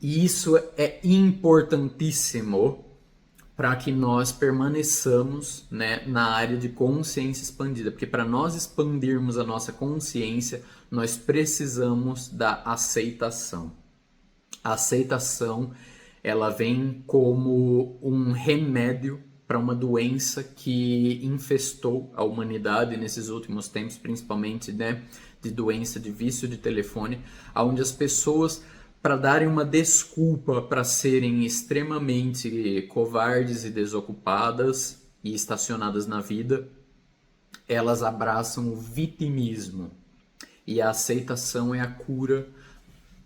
E isso é importantíssimo para que nós permaneçamos, né, na área de consciência expandida. Porque para nós expandirmos a nossa consciência, nós precisamos da aceitação. A aceitação, ela vem como um remédio para uma doença que infestou a humanidade nesses últimos tempos, principalmente, né, de doença de vício de telefone, onde as pessoas, para darem uma desculpa para serem extremamente covardes e desocupadas e estacionadas na vida, elas abraçam o vitimismo. E a aceitação é a cura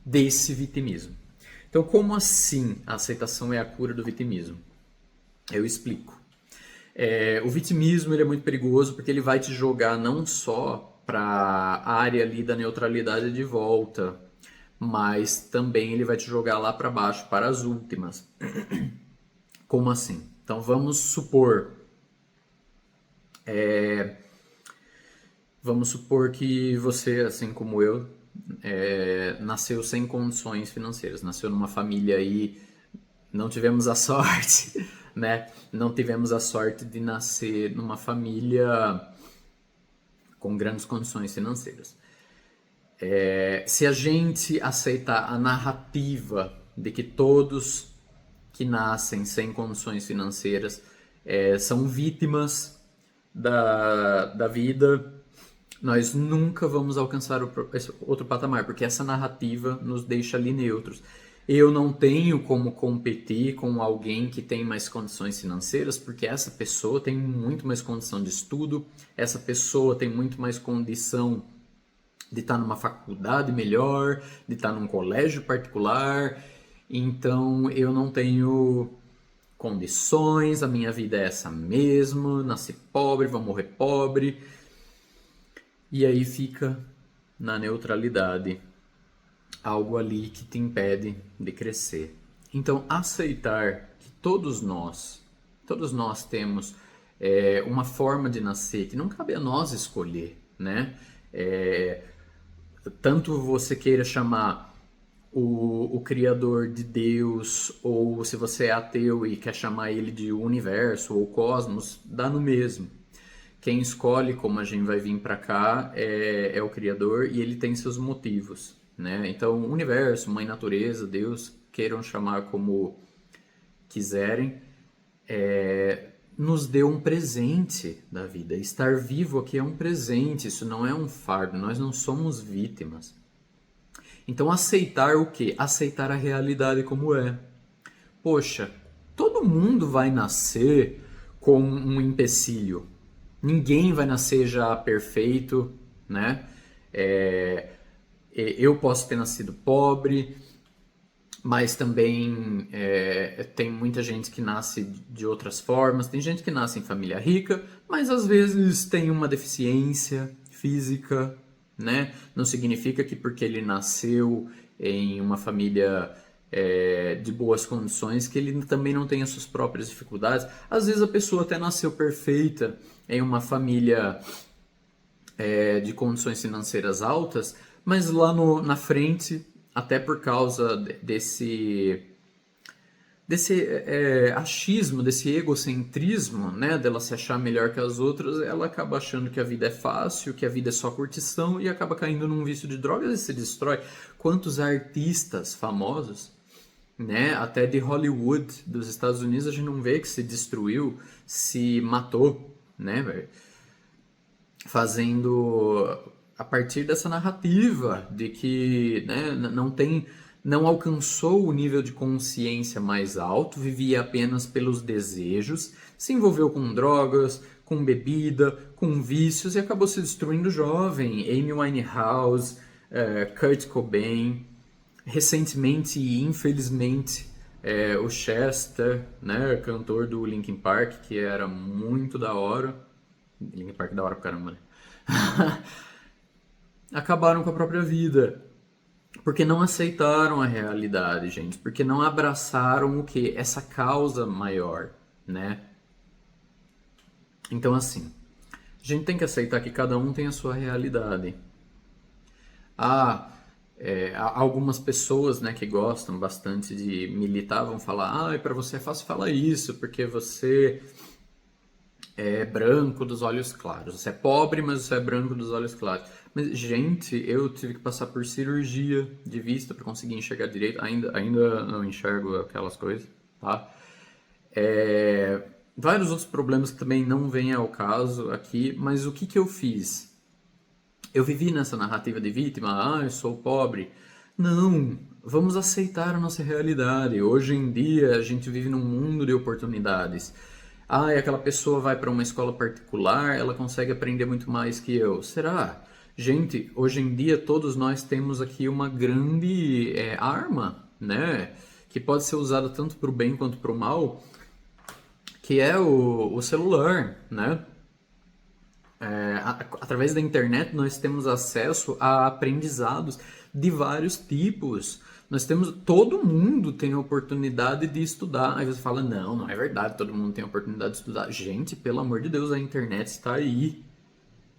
desse vitimismo. Então, como assim a aceitação é a cura do vitimismo? Eu explico. O vitimismo ele é muito perigoso porque ele vai te jogar não só para a área ali da neutralidade de volta, mas também ele vai te jogar lá para baixo, para as últimas. Como assim? Então vamos supor que você, assim como eu, nasceu sem condições financeiras, nasceu numa família aí, não tivemos a sorte, né? Não tivemos a sorte de nascer numa família com grandes condições financeiras. Se a gente aceitar a narrativa de que todos que nascem sem condições financeiras são vítimas da vida, nós nunca vamos alcançar esse outro patamar, porque essa narrativa nos deixa ali neutros. Eu não tenho como competir com alguém que tem mais condições financeiras, porque essa pessoa tem muito mais condição de estudo, essa pessoa tem muito mais condição de estar numa faculdade melhor, de estar num colégio particular. Então eu não tenho condições, a minha vida é essa mesmo, nasci pobre, vou morrer pobre. E aí fica na neutralidade algo ali que te impede de crescer. Então aceitar que todos nós temos uma forma de nascer que não cabe a nós escolher, né? Tanto você queira chamar o Criador de Deus, ou se você é ateu e quer chamar ele de universo ou cosmos, dá no mesmo. Quem escolhe como a gente vai vir para cá é o Criador, e ele tem seus motivos, né? Então, universo, mãe natureza, Deus, queiram chamar como quiserem, nos deu um presente da vida. Estar vivo aqui é um presente, isso não é um fardo, nós não somos vítimas. Então aceitar o quê? Aceitar a realidade como é. Poxa, todo mundo vai nascer com um empecilho. Ninguém vai nascer já perfeito, né? Eu posso ter nascido pobre, mas também tem muita gente que nasce de outras formas. Tem gente que nasce em família rica, mas às vezes tem uma deficiência física, né? Não significa que porque ele nasceu em uma família de boas condições que ele também não tem as suas próprias dificuldades. Às vezes a pessoa até nasceu perfeita em uma família de condições financeiras altas, mas lá na frente, até por causa desse achismo, desse egocentrismo, né, dela se achar melhor que as outras, ela acaba achando que a vida é fácil, que a vida é só curtição, e acaba caindo num vício de drogas e se destrói. Quantos artistas famosos, né, até de Hollywood, dos Estados Unidos, a gente não vê que se destruiu, se matou, né, velho? Fazendo a partir dessa narrativa de que, né, não alcançou o nível de consciência mais alto, vivia apenas pelos desejos, se envolveu com drogas, com bebida, com vícios e acabou se destruindo jovem. Amy Winehouse, Kurt Cobain, recentemente e infelizmente o Chester, né, cantor do Linkin Park, que era muito da hora. Linkin Park é da hora pra caramba, né? Acabaram com a própria vida. Porque não aceitaram a realidade, gente. Porque não abraçaram o quê? Essa causa maior, né? Então, assim, a gente tem que aceitar que cada um tem a sua realidade. Há algumas pessoas, né, que gostam bastante de militar vão falar: para você é fácil falar isso, porque você é branco dos olhos claros. Você é pobre, mas você é branco dos olhos claros. Mas, gente, eu tive que passar por cirurgia de vista para conseguir enxergar direito. Ainda não enxergo aquelas coisas, tá? Vários outros problemas que também não vêm ao caso aqui, mas o que que eu fiz? Eu vivi nessa narrativa de vítima, eu sou pobre. Não, vamos aceitar a nossa realidade. Hoje em dia a gente vive num mundo de oportunidades. Aquela pessoa vai para uma escola particular, ela consegue aprender muito mais que eu. Será? Gente, hoje em dia todos nós temos aqui uma grande arma, né? Que pode ser usada tanto para o bem quanto para o mal, que é o celular, né? Através da internet nós temos acesso a aprendizados de vários tipos. Todo mundo tem a oportunidade de estudar. Aí você fala, não, não é verdade, todo mundo tem a oportunidade de estudar. Gente, pelo amor de Deus, a internet está aí,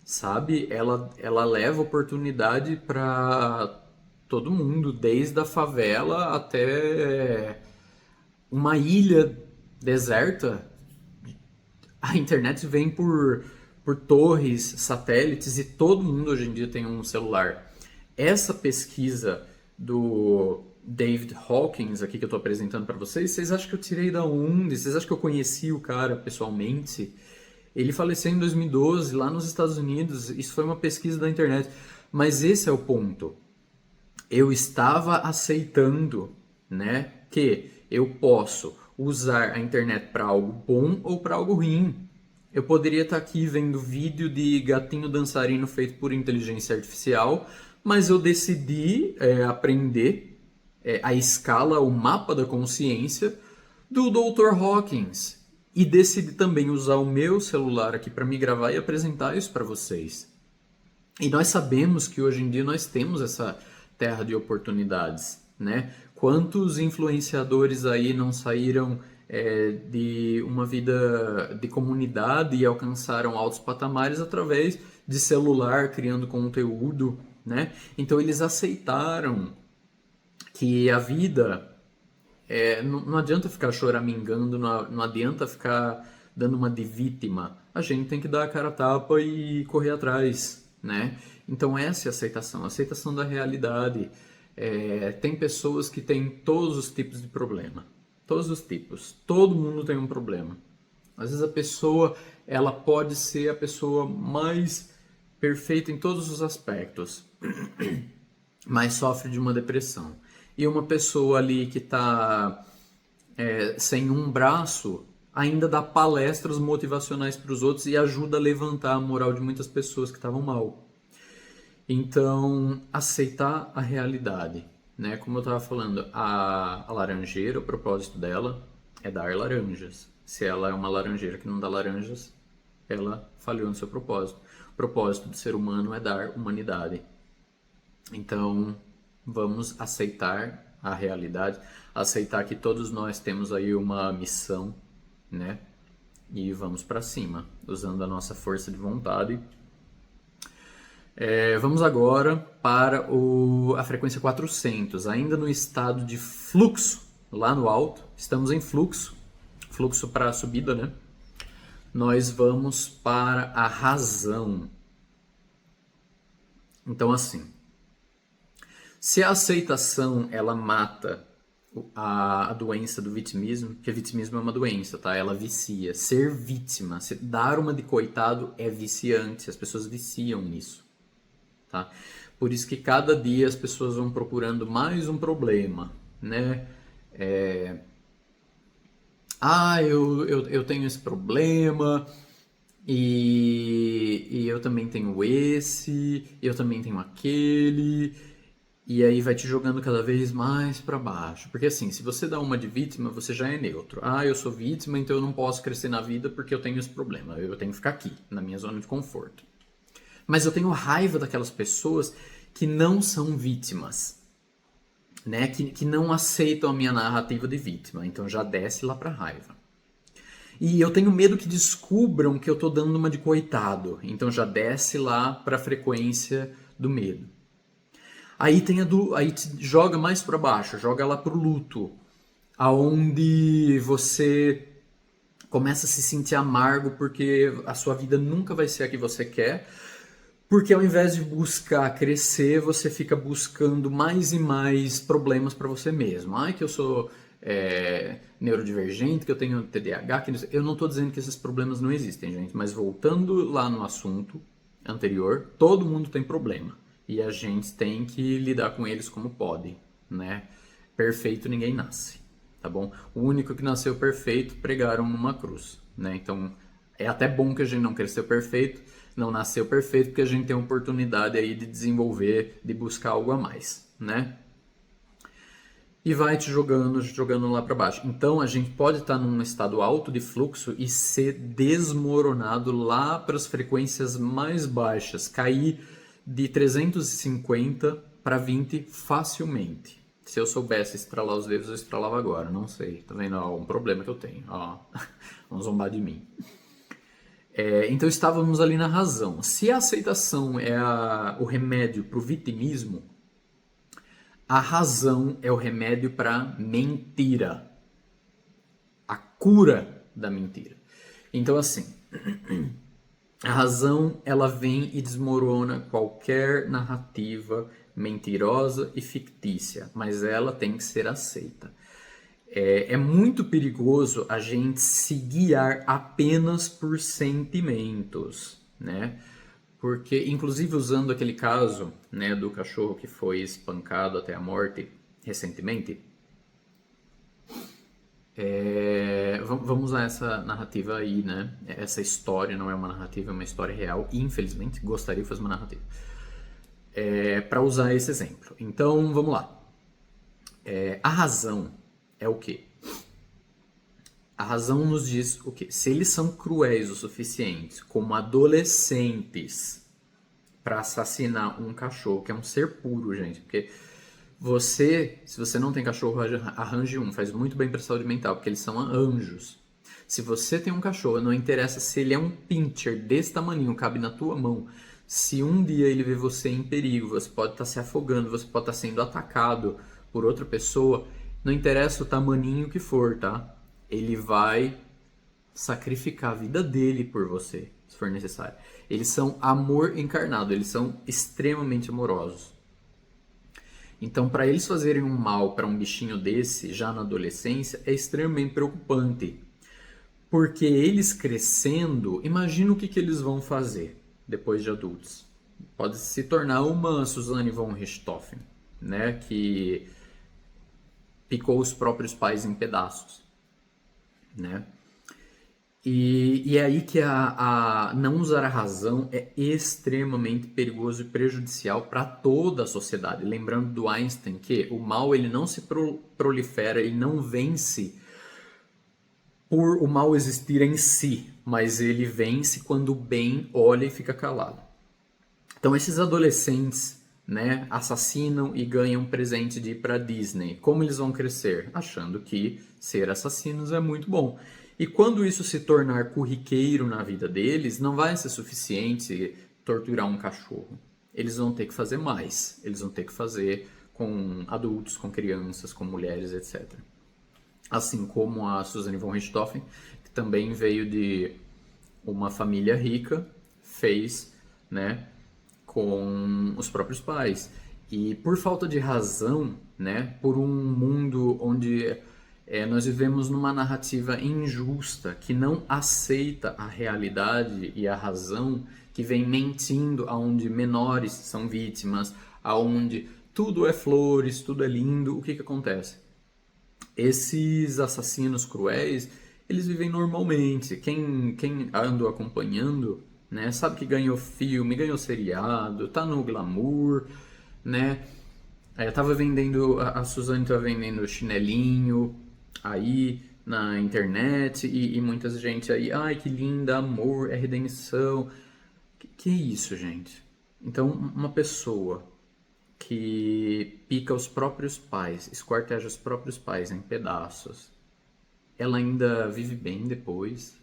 sabe? Ela leva oportunidade para todo mundo, desde a favela até uma ilha deserta. A internet vem por torres, satélites e todo mundo hoje em dia tem um celular. Essa pesquisa do David Hawkins aqui que eu estou apresentando para vocês, vocês acham que eu tirei da onde? Vocês acham que eu conheci o cara pessoalmente? Ele faleceu em 2012 lá nos Estados Unidos. Isso foi uma pesquisa da internet. Mas esse é o ponto. Eu estava aceitando, né, que eu posso usar a internet para algo bom ou para algo ruim. Eu poderia estar aqui vendo vídeo de gatinho dançarino feito por inteligência artificial, mas eu decidi aprender a escala, o mapa da consciência do Dr. Hawkins e decidi também usar o meu celular aqui para me gravar e apresentar isso para vocês. E nós sabemos que hoje em dia nós temos essa terra de oportunidades, né? Quantos influenciadores aí não saíram de uma vida de comunidade e alcançaram altos patamares através de celular, criando conteúdo, né? Então eles aceitaram que a vida não adianta ficar choramingando, não adianta ficar dando uma de vítima. A gente tem que dar a cara a tapa e correr atrás, né? Então essa é a aceitação da realidade. Tem pessoas que têm todos os tipos de problema, todos os tipos. Todo mundo tem um problema. Às vezes a pessoa, ela pode ser a pessoa mais perfeita em todos os aspectos, mas sofre de uma depressão. E uma pessoa ali que está sem um braço ainda dá palestras motivacionais para os outros e ajuda a levantar a moral de muitas pessoas que estavam mal. Então, aceitar a realidade, né? Como eu estava falando, a laranjeira, o propósito dela é dar laranjas. Se ela é uma laranjeira que não dá laranjas, ela falhou no seu propósito. O propósito do ser humano é dar humanidade. Então, vamos aceitar a realidade, aceitar que todos nós temos aí uma missão, né? E vamos para cima, usando a nossa força de vontade. Vamos agora para a frequência 400, ainda no estado de fluxo, lá no alto, estamos em fluxo para a subida, né? Nós vamos para a razão. Então, assim, se a aceitação ela mata a doença do vitimismo, porque vitimismo é uma doença, tá? Ela vicia. Ser vítima, dar uma de coitado é viciante, as pessoas viciam nisso. Tá? Por isso que cada dia as pessoas vão procurando mais um problema, né? Eu tenho esse problema e eu também tenho esse, eu também tenho aquele, e aí vai te jogando cada vez mais para baixo. Porque assim, se você dá uma de vítima, você já é neutro. Eu sou vítima, então eu não posso crescer na vida porque eu tenho esse problema. Eu tenho que ficar aqui, na minha zona de conforto. Mas eu tenho raiva daquelas pessoas que não são vítimas. né, que não aceitam a minha narrativa de vítima. Então já desce lá pra raiva. E eu tenho medo que descubram que eu tô dando uma de coitado. Então já desce lá pra frequência do medo. Aí tem aí te joga mais pra baixo, joga lá pro luto, aonde você começa a se sentir amargo porque a sua vida nunca vai ser a que você quer, porque ao invés de buscar crescer, você fica buscando mais e mais problemas para você mesmo. Ai, que eu sou neurodivergente, que eu tenho TDAH, eu não estou dizendo que esses problemas não existem, gente, mas voltando lá no assunto anterior, todo mundo tem problema e a gente tem que lidar com eles como pode, né? Perfeito ninguém nasce, tá bom? O único que nasceu perfeito pregaram numa cruz, né? Então é até bom que a gente não cresceu perfeito, não nasceu perfeito, porque a gente tem a oportunidade aí de desenvolver, de buscar algo a mais, né? E vai te jogando lá para baixo. Então a gente pode estar num estado alto de fluxo e ser desmoronado lá para as frequências mais baixas, cair de 350 para 20 facilmente. Se eu soubesse estralar os dedos, eu estralava agora. Não sei. Tá vendo? Ó, um problema que eu tenho. Ó, vão zombar de mim. Então estávamos ali na razão. Se a aceitação é o remédio para o vitimismo, a razão é o remédio para mentira. A cura da mentira. Então assim, a razão ela vem e desmorona qualquer narrativa mentirosa e fictícia, mas ela tem que ser aceita. É muito perigoso a gente se guiar apenas por sentimentos, né? Porque, inclusive usando aquele caso, né, do cachorro que foi espancado até a morte recentemente, vamos usar essa narrativa aí, né? Essa história não é uma narrativa, é uma história real. E, infelizmente, gostaria de fazer uma narrativa. Para usar esse exemplo. Então, vamos lá. A razão é o quê? A razão nos diz o quê? Se eles são cruéis o suficiente, como adolescentes, para assassinar um cachorro, que é um ser puro, gente, porque se você não tem cachorro, arranje um, faz muito bem para a saúde mental, porque eles são anjos. Se você tem um cachorro, não interessa se ele é um pincher desse tamanho, cabe na tua mão. Se um dia ele vê você em perigo, você pode estar se afogando, você pode estar sendo atacado por outra pessoa, não interessa o tamaninho que for, tá? Ele vai sacrificar a vida dele por você, se for necessário. Eles são amor encarnado, eles são extremamente amorosos. Então, para eles fazerem um mal para um bichinho desse, já na adolescência, é extremamente preocupante. Porque eles crescendo, imagina o que eles vão fazer depois de adultos. Pode se tornar uma Suzanne von Richthofen, né, que picou os próprios pais em pedaços, né? E é aí que a não usar a razão é extremamente perigoso e prejudicial para toda a sociedade. Lembrando do Einstein que o mal ele não se prolifera, ele não vence por o mal existir em si, mas ele vence quando o bem olha e fica calado. Então esses adolescentes, né, assassinam e ganham presente de ir para Disney. Como eles vão crescer? Achando que ser assassinos é muito bom. E quando isso se tornar corriqueiro na vida deles, não vai ser suficiente torturar um cachorro. Eles vão ter que fazer mais. Eles vão ter que fazer com adultos, com crianças, com mulheres, etc. Assim como a Suzanne von Richthofen, que também veio de uma família rica, fez, né, com os próprios pais. E por falta de razão, né, por um mundo onde nós vivemos numa narrativa injusta, que não aceita a realidade e a razão, que vem mentindo aonde menores são vítimas, aonde tudo é flores, tudo é lindo, o que acontece? Esses assassinos cruéis, eles vivem normalmente. Quem andou acompanhando, né, sabe que ganhou filme, ganhou seriado, tá no glamour, né? Tava vendendo, a Suzane tava vendendo chinelinho aí na internet e muita gente aí, ai que linda, amor, é redenção. Que é isso, gente? Então, uma pessoa que pica os próprios pais, esquarteja os próprios pais em pedaços, ela ainda vive bem depois?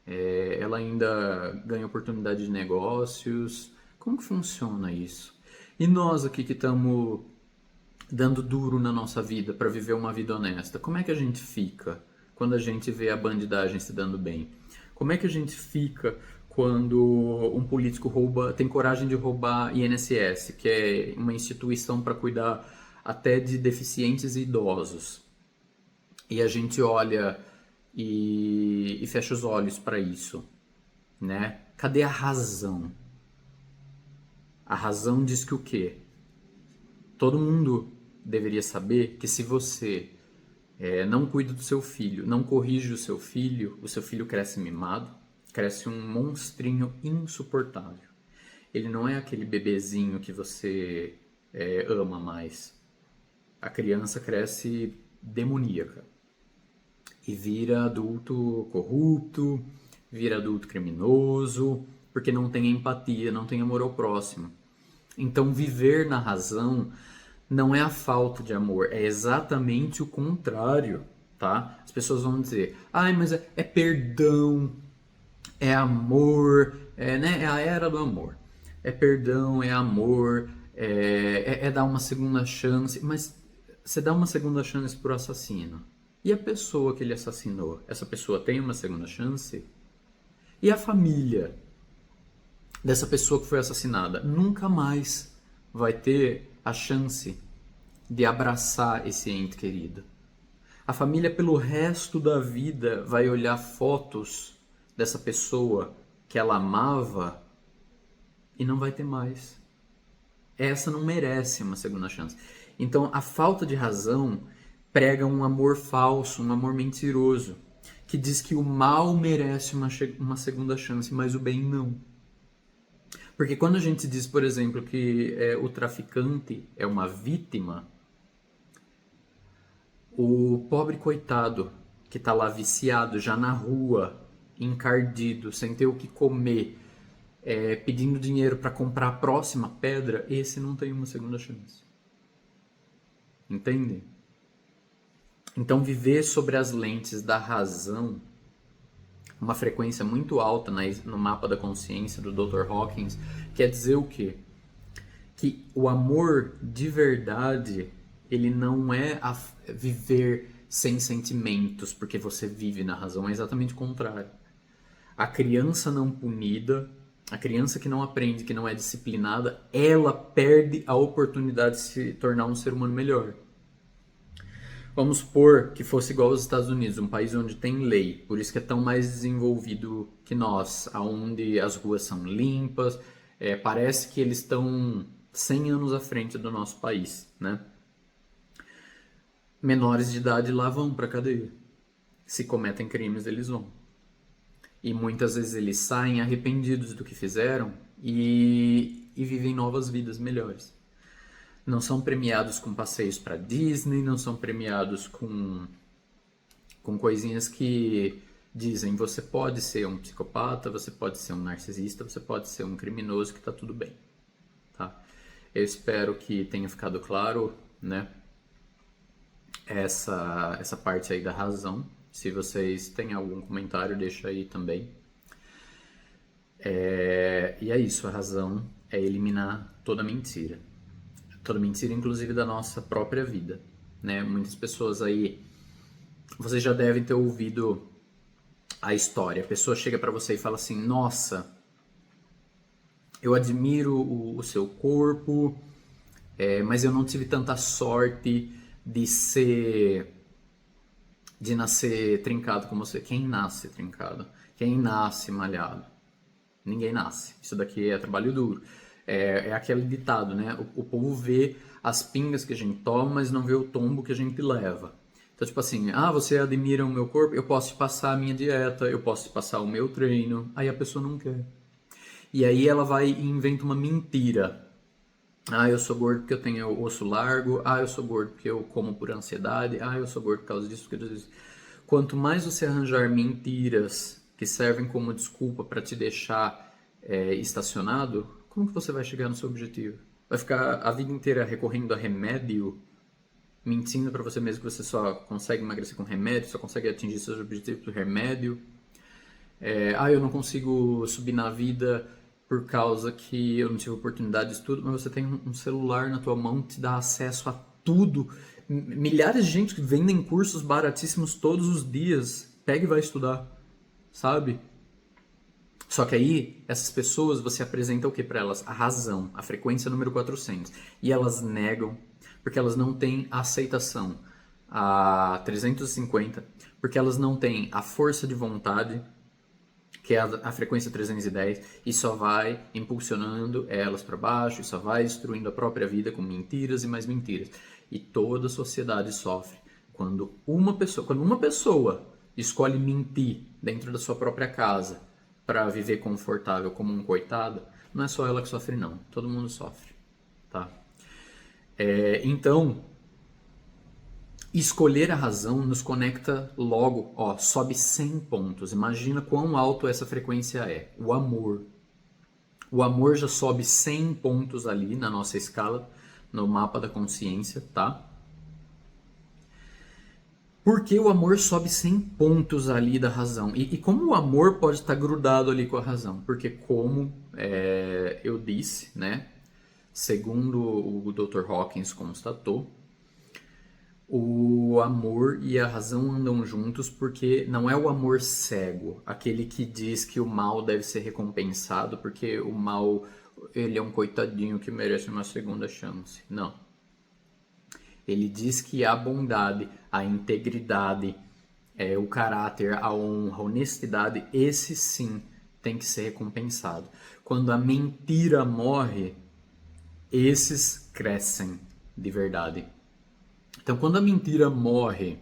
Ela ainda ganha oportunidade de negócios? Como que funciona isso? E nós aqui que estamos dando duro na nossa vida para viver uma vida honesta, como é que a gente fica quando a gente vê a bandidagem se dando bem? Como é que a gente fica quando um político tem coragem de roubar INSS, que é uma instituição para cuidar até de deficientes e idosos? E a gente olha e fecha os olhos para isso, né? Cadê a razão? A razão diz que o quê? Todo mundo deveria saber que se você não cuida do seu filho, não corrige o seu filho cresce mimado, cresce um monstrinho insuportável. Ele não é aquele bebezinho que você ama mais. A criança cresce demoníaca e vira adulto corrupto, vira adulto criminoso, porque não tem empatia, não tem amor ao próximo. Então, viver na razão não é a falta de amor, é exatamente o contrário, tá? As pessoas vão dizer, ai, mas é perdão, é amor, né? É a era do amor. É perdão, é amor, é dar uma segunda chance, mas você dá uma segunda chance pro assassino. E a pessoa que ele assassinou? Essa pessoa tem uma segunda chance? E a família dessa pessoa que foi assassinada nunca mais vai ter a chance de abraçar esse ente querido. A família, pelo resto da vida, vai olhar fotos dessa pessoa que ela amava e não vai ter mais. Essa não merece uma segunda chance. Então, a falta de razão prega um amor falso, um amor mentiroso, que diz que o mal merece uma segunda chance, mas o bem não. Porque quando a gente diz, por exemplo, que o traficante é uma vítima, o pobre coitado que está lá viciado, já na rua, encardido, sem ter o que comer, pedindo dinheiro para comprar a próxima pedra, esse não tem uma segunda chance. Entende? Então, viver sobre as lentes da razão, uma frequência muito alta no mapa da consciência do Dr. Hawkins, quer dizer o quê? Que o amor de verdade, ele não é viver sem sentimentos, porque você vive na razão, é exatamente o contrário. A criança não punida, a criança que não aprende, que não é disciplinada, ela perde a oportunidade de se tornar um ser humano melhor. Vamos supor que fosse igual aos Estados Unidos, um país onde tem lei, por isso que é tão mais desenvolvido que nós, onde as ruas são limpas, parece que eles estão 100 anos à frente do nosso país, né? Menores de idade lá vão para cadeia. Se cometem crimes, eles vão. E muitas vezes eles saem arrependidos do que fizeram e vivem novas vidas melhores. Não são premiados com passeios para Disney, não são premiados com coisinhas que dizem você pode ser um psicopata, você pode ser um narcisista, você pode ser um criminoso que tá tudo bem, tá? Eu espero que tenha ficado claro, né? Essa parte aí da razão. Se vocês têm algum comentário, deixa aí também. E é isso, a razão é eliminar toda mentira. Toda mentira, inclusive da nossa própria vida, né? Muitas pessoas aí, vocês já devem ter ouvido a história. A pessoa chega pra você e fala assim: nossa, eu admiro o seu corpo, mas eu não tive tanta sorte de nascer trincado como você. Quem nasce trincado? Quem nasce malhado? Ninguém nasce. Isso daqui é trabalho duro. É aquele ditado, né? O povo vê as pingas que a gente toma, mas não vê o tombo que a gente leva. Então, tipo assim, você admira o meu corpo, eu posso te passar a minha dieta, eu posso te passar o meu treino. Aí a pessoa não quer. E aí ela vai e inventa uma mentira. Eu sou gordo porque eu tenho osso largo. Eu sou gordo porque eu como por ansiedade. Eu sou gordo por causa disso, por causa disso. Quanto mais você arranjar mentiras que servem como desculpa para te deixar estacionado, como que você vai chegar no seu objetivo? Vai ficar a vida inteira recorrendo a remédio, mentindo para você mesmo que você só consegue emagrecer com remédio, só consegue atingir seus objetivos por remédio. Eu não consigo subir na vida por causa que eu não tive oportunidade de estudo, mas você tem um celular na tua mão que te dá acesso a tudo. Milhares de gente que vendem cursos baratíssimos todos os dias. Pega e vai estudar, sabe? Só que aí, essas pessoas, você apresenta o que para elas? A razão, a frequência número 400. E elas negam, porque elas não têm a aceitação a 350, porque elas não têm a força de vontade, que é a frequência 310, e só vai impulsionando elas para baixo, e só vai destruindo a própria vida com mentiras e mais mentiras. E toda a sociedade sofre quando uma pessoa escolhe mentir dentro da sua própria casa para viver confortável como um coitado. Não é só ela que sofre, não. Todo mundo sofre, tá? Então, escolher a razão nos conecta logo, ó, sobe 100 pontos. Imagina quão alto essa frequência é. O amor. O amor já sobe 100 pontos ali na nossa escala, no mapa da consciência, tá? Por que o amor sobe 100 pontos ali da razão? E como o amor pode estar grudado ali com a razão? Porque como eu disse, né? Segundo o Dr. Hawkins constatou, o amor e a razão andam juntos porque não é o amor cego, aquele que diz que o mal deve ser recompensado porque o mal, ele é um coitadinho que merece uma segunda chance. Não. Ele diz que a bondade, a integridade, o caráter, a honra, a honestidade, esse sim tem que ser recompensado. Quando a mentira morre, esses crescem de verdade. Então, quando a mentira morre,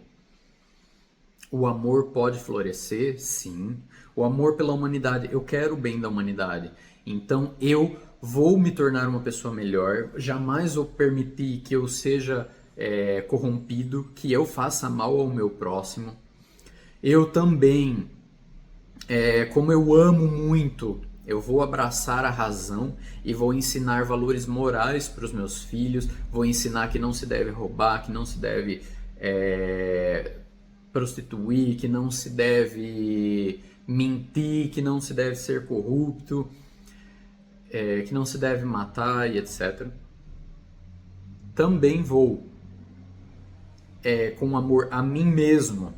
o amor pode florescer? Sim. O amor pela humanidade, eu quero o bem da humanidade. Então, eu vou me tornar uma pessoa melhor. Jamais vou permitir que eu seja corrompido, que eu faça mal ao meu próximo. Eu também, como eu amo muito, eu vou abraçar a razão e vou ensinar valores morais para os meus filhos, vou ensinar que não se deve roubar, que não se deve prostituir, que não se deve mentir, que não se deve ser corrupto, que não se deve matar e etc. Também vou, com amor a mim mesmo,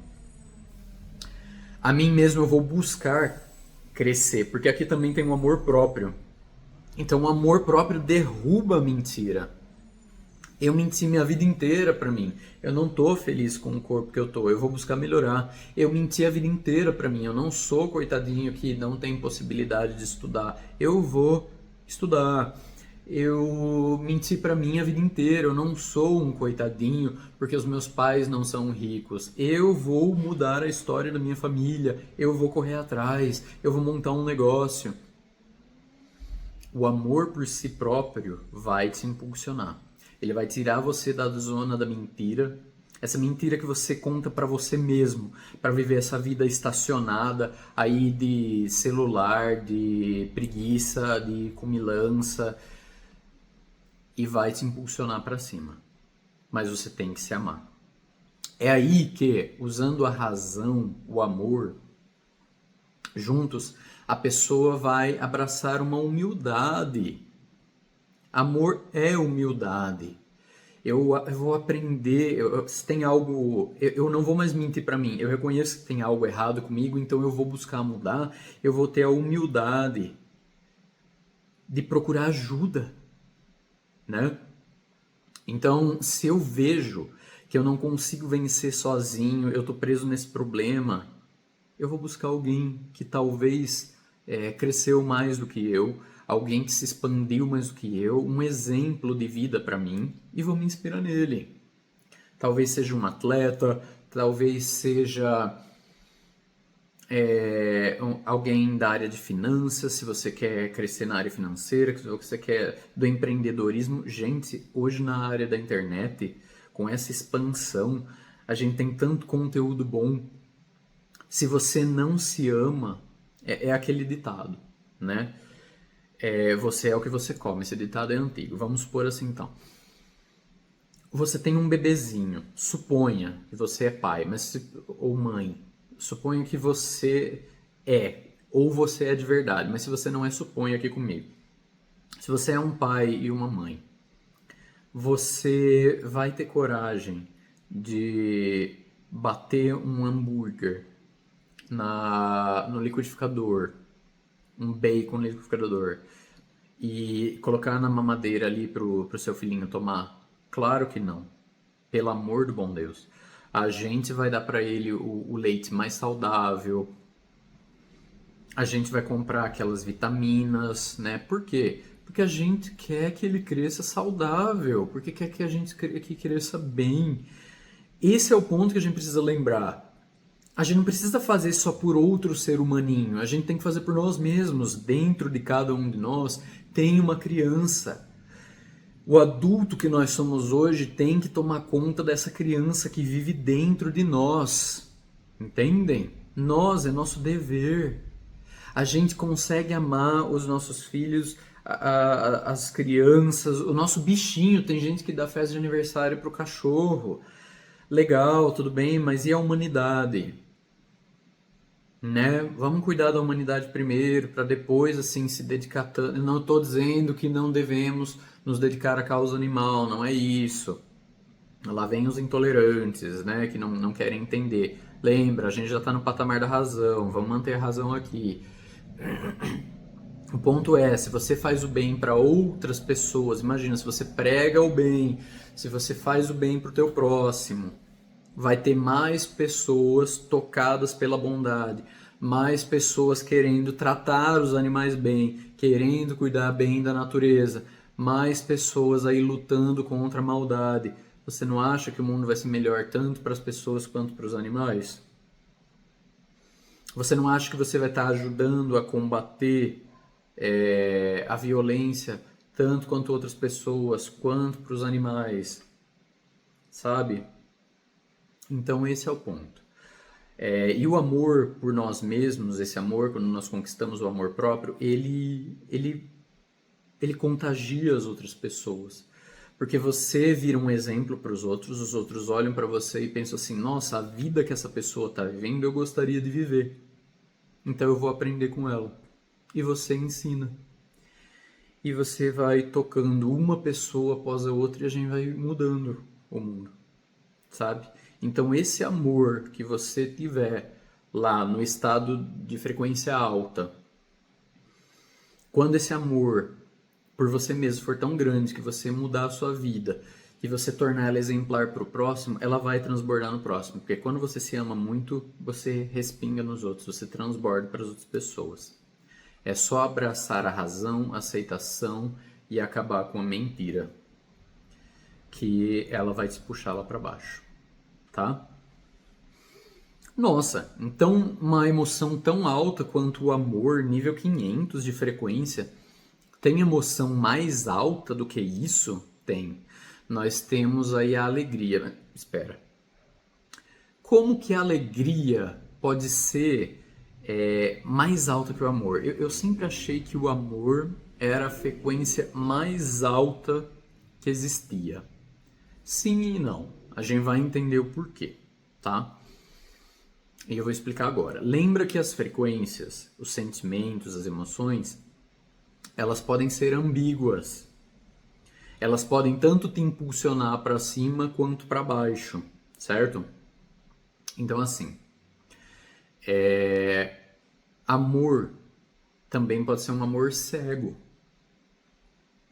eu vou buscar crescer, porque aqui também tem um amor próprio. Então o amor próprio derruba a mentira. Eu menti minha vida inteira pra mim. Eu não tô feliz com o corpo que eu tô. Eu vou buscar melhorar. Eu menti a vida inteira pra mim. Eu não sou coitadinho que não tem possibilidade de estudar. Eu vou estudar. Eu menti pra mim a vida inteira. Eu não sou um coitadinho porque os meus pais não são ricos. Eu vou mudar a história da minha família. Eu vou correr atrás. Eu vou montar um negócio. O amor por si próprio vai te impulsionar. Ele vai tirar você da zona da mentira, essa mentira que você conta para você mesmo, para viver essa vida estacionada aí de celular, de preguiça, de comilança, e vai te impulsionar para cima. Mas você tem que se amar. É aí que, usando a razão, o amor, juntos, a pessoa vai abraçar uma humildade. Amor é humildade. Eu vou aprender, se tem algo, eu não vou mais mentir para mim. Eu reconheço que tem algo errado comigo, então eu vou buscar mudar. Eu vou ter a humildade de procurar ajuda, né? Então, se eu vejo que eu não consigo vencer sozinho, eu tô preso nesse problema, eu vou buscar alguém que talvez cresceu mais do que eu, alguém que se expandiu mais do que eu, um exemplo de vida para mim, e vou me inspirar nele. Talvez seja um atleta, talvez seja alguém da área de finanças, se você quer crescer na área financeira, se você quer do empreendedorismo. Gente, hoje na área da internet, com essa expansão, a gente tem tanto conteúdo bom. Se você não se ama, é aquele ditado, né? Você é o que você come. Esse ditado é antigo. Vamos supor assim, então. Você tem um bebezinho. Suponha que você é pai, ou mãe. Suponha que você ou você é de verdade. Mas se você não é, suponha aqui comigo. Se você é um pai e uma mãe, você vai ter coragem de bater um hambúrguer no liquidificador, um bacon no liquidificador, e colocar na mamadeira ali pro seu filhinho tomar? Claro que não. Pelo amor do bom Deus. A gente vai dar para ele o leite mais saudável. A gente vai comprar aquelas vitaminas, né? Por quê? Porque a gente quer que ele cresça saudável, porque quer que a gente que cresça bem. Esse é o ponto que a gente precisa lembrar. A gente não precisa fazer só por outro ser humaninho, a gente tem que fazer por nós mesmos. Dentro de cada um de nós tem uma criança. O adulto que nós somos hoje tem que tomar conta dessa criança que vive dentro de nós. Entendem? É nosso dever. A gente consegue amar os nossos filhos, as crianças, o nosso bichinho. Tem gente que dá festa de aniversário pro cachorro. Legal, tudo bem, mas e a humanidade? Né? Vamos cuidar da humanidade primeiro, para depois assim se dedicar tanto. Eu não estou dizendo que não devemos nos dedicar à causa animal, não é isso. Lá vem os intolerantes, né, que não querem entender. Lembra, a gente já está no patamar da razão, vamos manter a razão aqui. O ponto é, se você faz o bem para outras pessoas, imagina, se você prega o bem, se você faz o bem para o teu próximo, vai ter mais pessoas tocadas pela bondade, mais pessoas querendo tratar os animais bem, querendo cuidar bem da natureza, mais pessoas aí lutando contra a maldade. Você não acha que o mundo vai ser melhor tanto para as pessoas quanto para os animais? Você não acha que você vai estar ajudando a combater a violência tanto quanto outras pessoas, quanto para os animais? Sabe? Então esse é o ponto. E o amor por nós mesmos, esse amor, quando nós conquistamos o amor próprio, ele contagia as outras pessoas. Porque você vira um exemplo para os outros olham para você e pensam assim, nossa, a vida que essa pessoa está vivendo eu gostaria de viver. Então eu vou aprender com ela. E você ensina. E você vai tocando uma pessoa após a outra e a gente vai mudando o mundo. Sabe? Então esse amor que você tiver lá no estado de frequência alta, quando esse amor por você mesmo for tão grande que você mudar a sua vida e você tornar ela exemplar para o próximo, ela vai transbordar no próximo. Porque quando você se ama muito, você respinga nos outros, você transborda para as outras pessoas. É só abraçar a razão, a aceitação e acabar com a mentira, que ela vai te puxar lá para baixo, tá? Nossa, então uma emoção tão alta quanto o amor, nível 500 de frequência, tem emoção mais alta do que isso? Tem. Nós temos aí a alegria. Espera. Como que a alegria pode ser mais alta que o amor? Eu sempre achei que o amor era a frequência mais alta que existia. Sim e não. A gente vai entender o porquê, tá? E eu vou explicar agora. Lembra que as frequências, os sentimentos, as emoções, elas podem ser ambíguas. Elas podem tanto te impulsionar para cima quanto para baixo, certo? Então, assim, amor também pode ser um amor cego,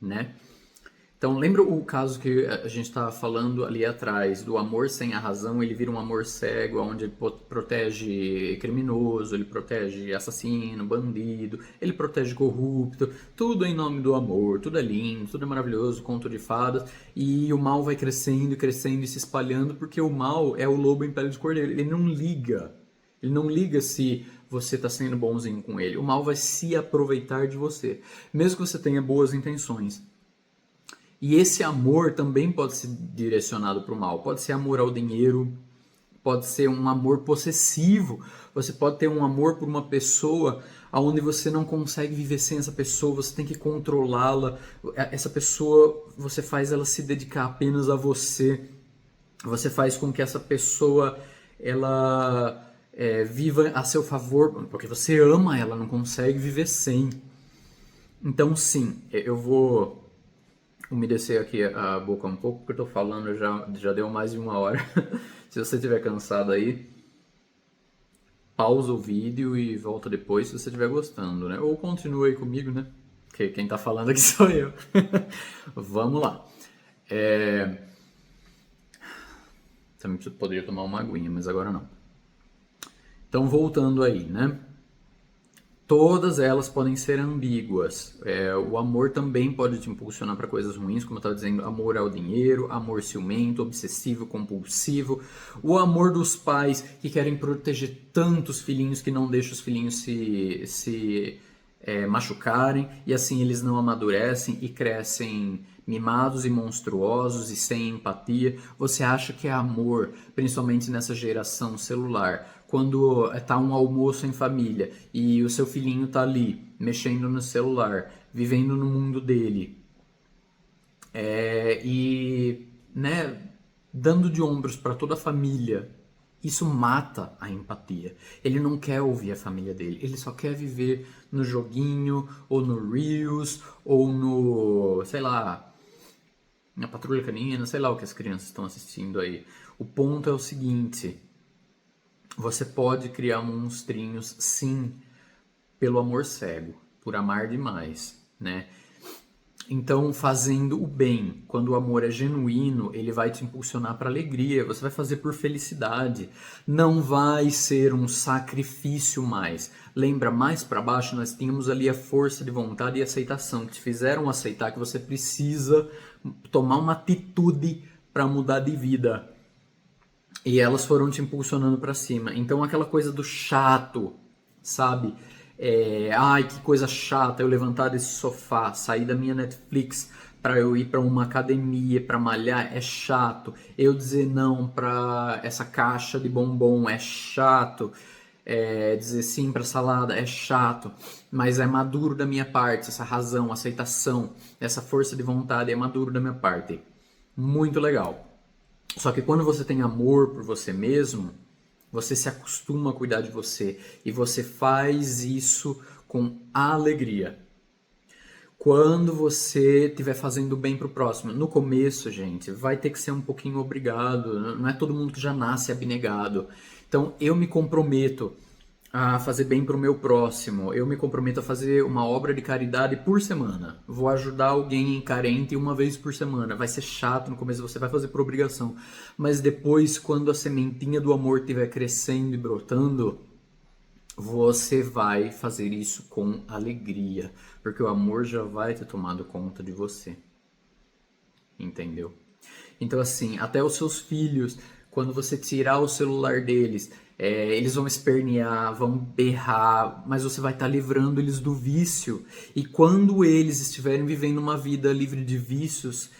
né? Então, lembra o caso que a gente estava falando ali atrás, do amor sem a razão, ele vira um amor cego, onde ele protege criminoso, ele protege assassino, bandido, ele protege corrupto, tudo em nome do amor, tudo é lindo, tudo é maravilhoso, conto de fadas, e o mal vai crescendo e crescendo e se espalhando, porque o mal é o lobo em pele de cordeiro, ele não liga se você está sendo bonzinho com ele, o mal vai se aproveitar de você, mesmo que você tenha boas intenções. E esse amor também pode ser direcionado para o mal. Pode ser amor ao dinheiro, pode ser um amor possessivo. Você pode ter um amor por uma pessoa onde você não consegue viver sem essa pessoa, você tem que controlá-la. Essa pessoa, você faz ela se dedicar apenas a você. Você faz com que essa pessoa ela viva a seu favor, porque você ama ela, não consegue viver sem. Então, sim, eu vou umedecer aqui a boca um pouco, porque eu tô falando já deu mais de 1 hora. Se você estiver cansado aí, pausa o vídeo e volta depois se você estiver gostando, né? Ou continua aí comigo, né? Porque quem tá falando aqui sou eu. Vamos lá. Também poderia tomar uma aguinha, mas agora não. Então, voltando aí, né? Todas elas podem ser ambíguas. O amor também pode te impulsionar para coisas ruins, como eu estava dizendo, amor ao dinheiro, amor ciumento, obsessivo, compulsivo. O amor dos pais que querem proteger tantos filhinhos que não deixam os filhinhos se machucarem, e assim eles não amadurecem e crescem mimados e monstruosos e sem empatia. Você acha que é amor, principalmente nessa geração celular, quando tá um almoço em família e o seu filhinho tá ali mexendo no celular, vivendo no mundo dele, e né, dando de ombros para toda a família. Isso mata a empatia. Ele não quer ouvir a família dele, ele só quer viver no joguinho, ou no Reels, ou no, sei lá, na Patrulha Canina, sei lá o que as crianças estão assistindo aí. O ponto é o seguinte: você pode criar monstrinhos, sim, pelo amor cego, por amar demais, né? Então, fazendo o bem, quando o amor é genuíno, ele vai te impulsionar para alegria, você vai fazer por felicidade, não vai ser um sacrifício mais. Lembra, mais para baixo nós tínhamos ali a força de vontade e aceitação, que te fizeram aceitar que você precisa tomar uma atitude para mudar de vida. E elas foram te impulsionando para cima. Então, aquela coisa do chato, sabe? Ai, que coisa chata eu levantar desse sofá, sair da minha Netflix para eu ir para uma academia, para malhar, é chato. Eu dizer não para essa caixa de bombom é chato. Dizer sim para salada é chato, mas é maduro da minha parte, essa razão, aceitação, essa força de vontade é maduro da minha parte. Muito legal. Só que quando você tem amor por você mesmo, você se acostuma a cuidar de você e você faz isso com alegria. Quando você estiver fazendo bem pro próximo, no começo, gente, vai ter que ser um pouquinho obrigado, não é todo mundo que já nasce abnegado. Então, eu me comprometo a fazer bem pro meu próximo, eu me comprometo a fazer uma obra de caridade por semana. Vou ajudar alguém carente 1 vez por semana. Vai ser chato no começo, você vai fazer por obrigação. Mas depois, quando a sementinha do amor estiver crescendo e brotando, você vai fazer isso com alegria, porque o amor já vai ter tomado conta de você. Entendeu? Então, assim, até os seus filhos, quando você tirar o celular deles, eles vão espernear, vão berrar, mas você vai estar livrando eles do vício. E quando eles estiverem vivendo uma vida livre de vícios,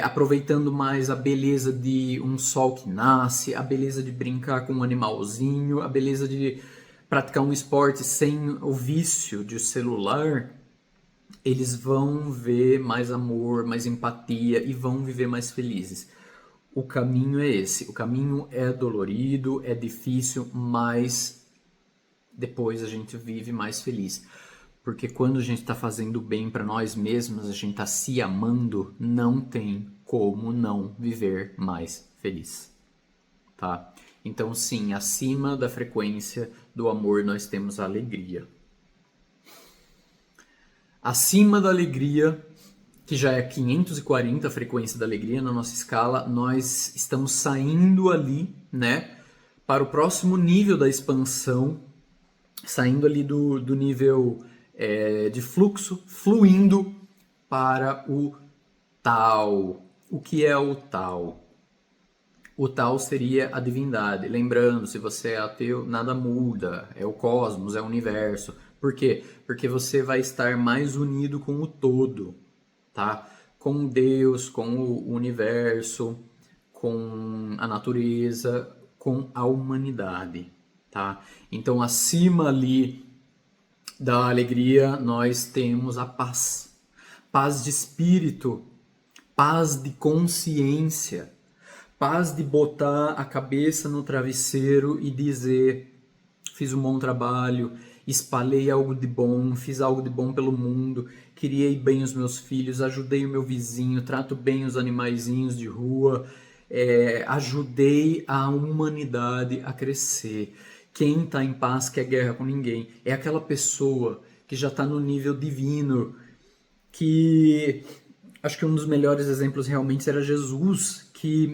aproveitando mais a beleza de um sol que nasce, a beleza de brincar com um animalzinho, a beleza de praticar um esporte sem o vício de celular, eles vão ver mais amor, mais empatia e vão viver mais felizes. O caminho é esse. O caminho é dolorido, é difícil, mas depois a gente vive mais feliz. Porque quando a gente está fazendo bem para nós mesmos, a gente está se amando, não tem como não viver mais feliz. Tá? Então, sim, acima da frequência do amor nós temos a alegria. Acima da alegria, que já é 540 a frequência da alegria na nossa escala, nós estamos saindo ali, né, para o próximo nível da expansão, saindo ali do nível de fluxo, fluindo para o Tao. O que é o Tao? O Tao seria a divindade. Lembrando, se você é ateu, nada muda. É o cosmos, é o universo. Por quê? Porque você vai estar mais unido com o todo, tá? Com Deus, com o universo, com a natureza, com a humanidade, tá? Então, acima ali da alegria, nós temos a paz. Paz de espírito, paz de consciência, paz de botar a cabeça no travesseiro e dizer: fiz um bom trabalho, espalhei algo de bom, fiz algo de bom pelo mundo, criei bem os meus filhos, ajudei o meu vizinho, trato bem os animaizinhos de rua, ajudei a humanidade a crescer. Quem está em paz quer guerra com ninguém. É aquela pessoa que já está no nível divino, que acho que um dos melhores exemplos realmente era Jesus, que,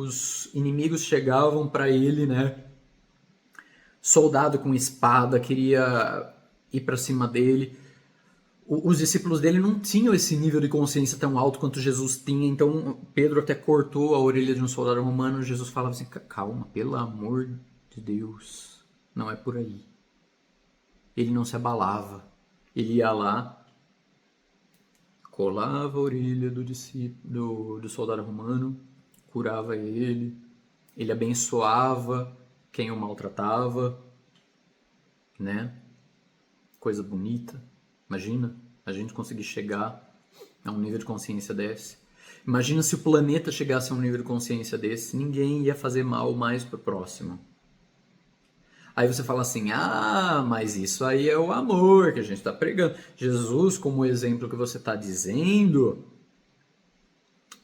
os inimigos chegavam para ele, né? Soldado com espada, queria ir para cima dele. Os discípulos dele não tinham esse nível de consciência tão alto quanto Jesus tinha, então Pedro até cortou a orelha de um soldado romano. Jesus falava assim: calma, pelo amor de Deus, não é por aí. Ele não se abalava, ele ia lá, colava a orelha do soldado romano, curava ele abençoava quem o maltratava, né? Coisa bonita. Imagina a gente conseguir chegar a um nível de consciência desse. Imagina se o planeta chegasse a um nível de consciência desse, ninguém ia fazer mal mais pro próximo. Aí você fala assim: mas isso aí é o amor que a gente está pregando. Jesus, como exemplo que você está dizendo,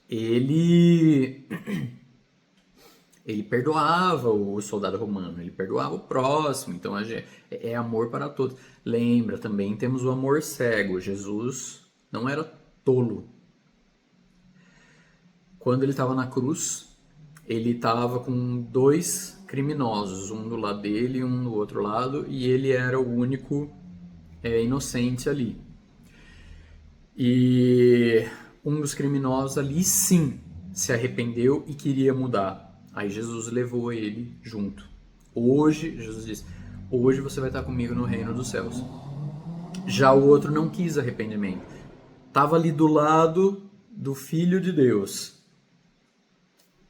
ele perdoava o soldado romano, ele perdoava o próximo, então é amor para todos. Lembra, também temos o amor cego. Jesus não era tolo. Quando ele estava na cruz, ele estava com 2 criminosos, um do lado dele e um do outro lado, e ele era o único inocente ali. E um dos criminosos ali sim se arrependeu e queria mudar. Aí Jesus levou ele junto. Hoje, Jesus disse: hoje você vai estar comigo no reino dos céus. Já o outro não quis arrependimento. Estava ali do lado do Filho de Deus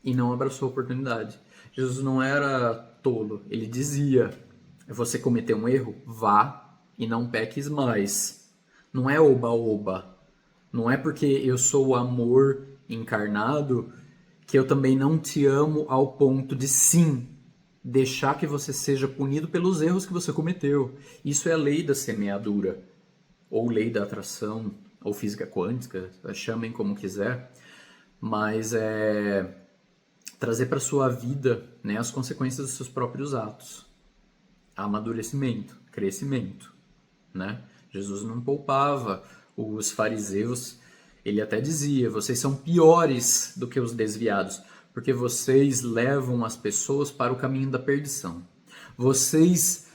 e não abraçou a oportunidade. Jesus não era tolo. Ele dizia: você cometeu um erro? Vá e não peques mais. Não é oba-oba. Não é porque eu sou o amor encarnado que eu também não te amo ao ponto de, sim, deixar que você seja punido pelos erros que você cometeu. Isso é a lei da semeadura, ou lei da atração, ou física quântica, chamem como quiser, mas é trazer para sua vida, né, as consequências dos seus próprios atos. Amadurecimento, crescimento, né? Jesus não poupava os fariseus. Ele até dizia: vocês são piores do que os desviados, porque vocês levam as pessoas para o caminho da perdição. Vocês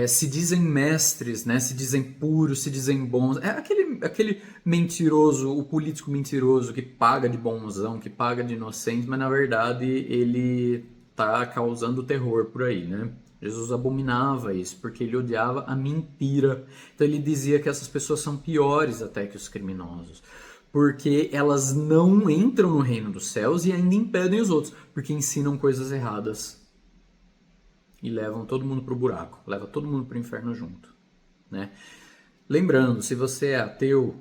se dizem mestres, né? Se dizem puros, se dizem bons. É aquele mentiroso, o político mentiroso que paga de bonzão, que paga de inocente, mas na verdade ele está causando terror por aí, né? Jesus abominava isso, porque ele odiava a mentira. Então ele dizia que essas pessoas são piores até que os criminosos, porque elas não entram no reino dos céus e ainda impedem os outros, porque ensinam coisas erradas e levam todo mundo para o buraco, leva todo mundo para o inferno junto, né? Lembrando, se você é ateu,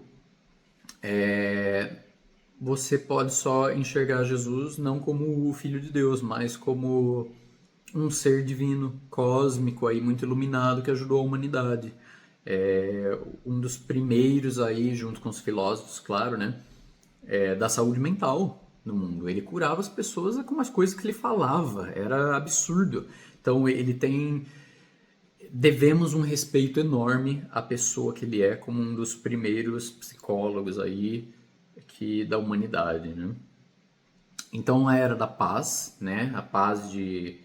você pode só enxergar Jesus não como o Filho de Deus, mas como um ser divino, cósmico, aí, muito iluminado, que ajudou a humanidade. Um dos primeiros aí, junto com os filósofos, claro, né, da saúde mental no mundo. Ele curava as pessoas com as coisas que ele falava, era absurdo. Então devemos um respeito enorme à pessoa que ele é, como um dos primeiros psicólogos aí da humanidade, né? Então a era da paz, né, a paz de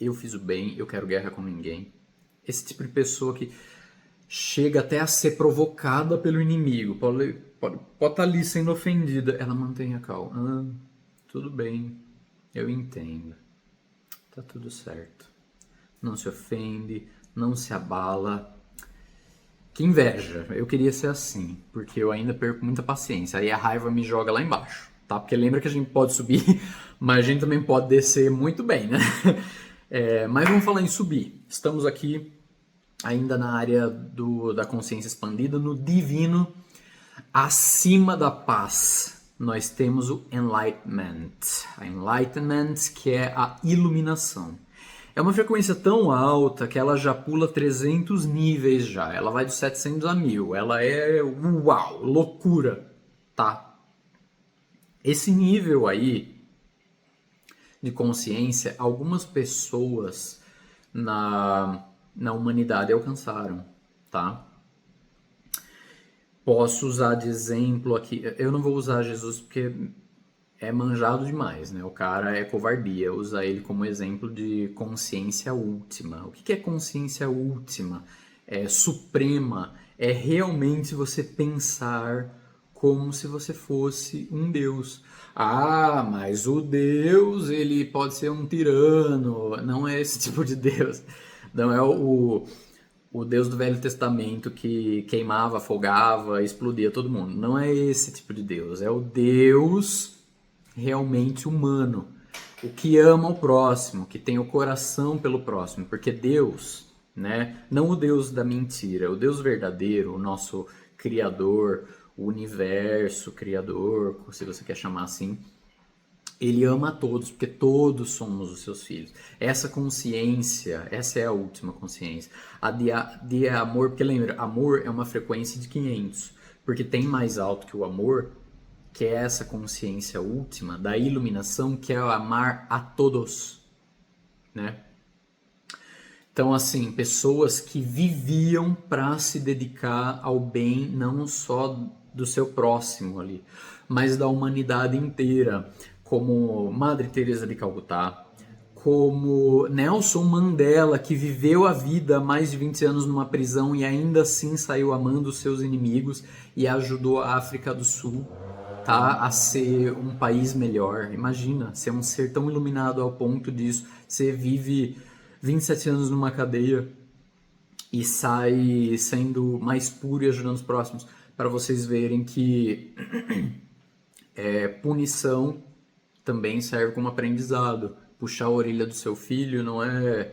eu fiz o bem, eu quero guerra com ninguém. Esse tipo de pessoa que chega até a ser provocada pelo inimigo, pode estar ali sendo ofendida, ela mantém a calma. Tudo bem, eu entendo, tá tudo certo. Não se ofende, não se abala. Que inveja, eu queria ser assim, porque eu ainda perco muita paciência, aí a raiva me joga lá embaixo, tá? Porque lembra que a gente pode subir, mas a gente também pode descer muito bem, né? Mas vamos falar em subir. Estamos aqui ainda na área da consciência expandida, no divino, acima da paz, nós temos o enlightenment. A enlightenment, que é a iluminação. É uma frequência tão alta que ela já pula 300 níveis já. Ela vai dos 700 a 1000. Ela é uau, loucura, tá? Esse nível aí de consciência, algumas pessoas na humanidade alcançaram, tá? Posso usar de exemplo aqui, eu não vou usar Jesus porque é manjado demais, né? O cara é covardia, usar ele como exemplo de consciência última. O que é consciência última? É suprema, é realmente você pensar como se você fosse um Deus. Ah, mas o Deus, ele pode ser um tirano, não é esse tipo de Deus. Não é o Deus do Velho Testamento que queimava, afogava, explodia todo mundo. Não é esse tipo de Deus. É o Deus realmente humano. O que ama o próximo, que tem o coração pelo próximo. Porque Deus, né, não o Deus da mentira, o Deus verdadeiro, o nosso Criador, o universo Criador, se você quer chamar assim, ele ama a todos, porque todos somos os seus filhos. Essa consciência, essa é a última consciência. A de amor, porque lembra, amor é uma frequência de 500, porque tem mais alto que o amor, que é essa consciência última da iluminação, que é o amar a todos, né? Então, assim, pessoas que viviam para se dedicar ao bem, não só do seu próximo ali, mas da humanidade inteira, como Madre Teresa de Calcutá, como Nelson Mandela, que viveu a vida há mais de 20 anos numa prisão e ainda assim saiu amando os seus inimigos e ajudou a África do Sul, tá, a ser um país melhor. Imagina, ser um ser tão iluminado ao ponto disso. Você vive 27 anos numa cadeia e sai sendo mais puro e ajudando os próximos. Para vocês verem que punição também serve como aprendizado. Puxar a orelha do seu filho não é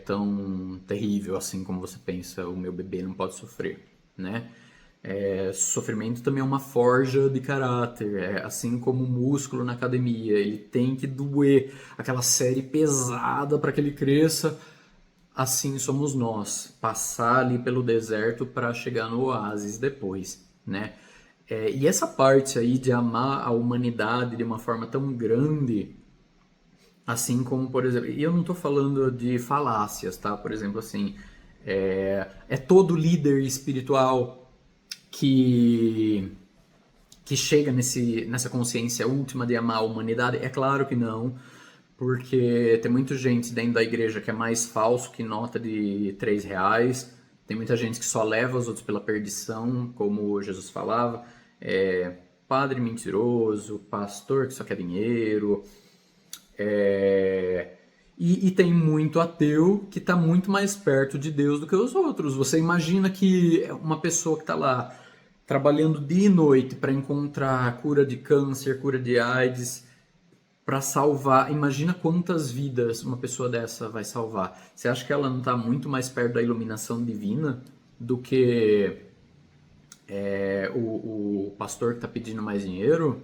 tão terrível assim como você pensa, o meu bebê não pode sofrer, né? Sofrimento também é uma forja de caráter, assim como o músculo na academia, ele tem que doer, aquela série pesada para que ele cresça. Assim somos nós, passar ali pelo deserto para chegar no oásis depois, né? E essa parte aí de amar a humanidade de uma forma tão grande, assim como, por exemplo, e eu não estou falando de falácias, tá? Por exemplo, assim, todo líder espiritual que chega nessa consciência última de amar a humanidade? É claro que não, porque tem muita gente dentro da igreja que é mais falso que nota de R$ 3. Tem muita gente que só leva os outros pela perdição, como Jesus falava. Padre mentiroso, pastor que só quer dinheiro. E tem muito ateu que está muito mais perto de Deus do que os outros. Você imagina que uma pessoa que está lá trabalhando dia e noite para encontrar cura de câncer, cura de AIDS, para salvar. Imagina quantas vidas uma pessoa dessa vai salvar. Você acha que ela não está muito mais perto da iluminação divina do que o pastor que está pedindo mais dinheiro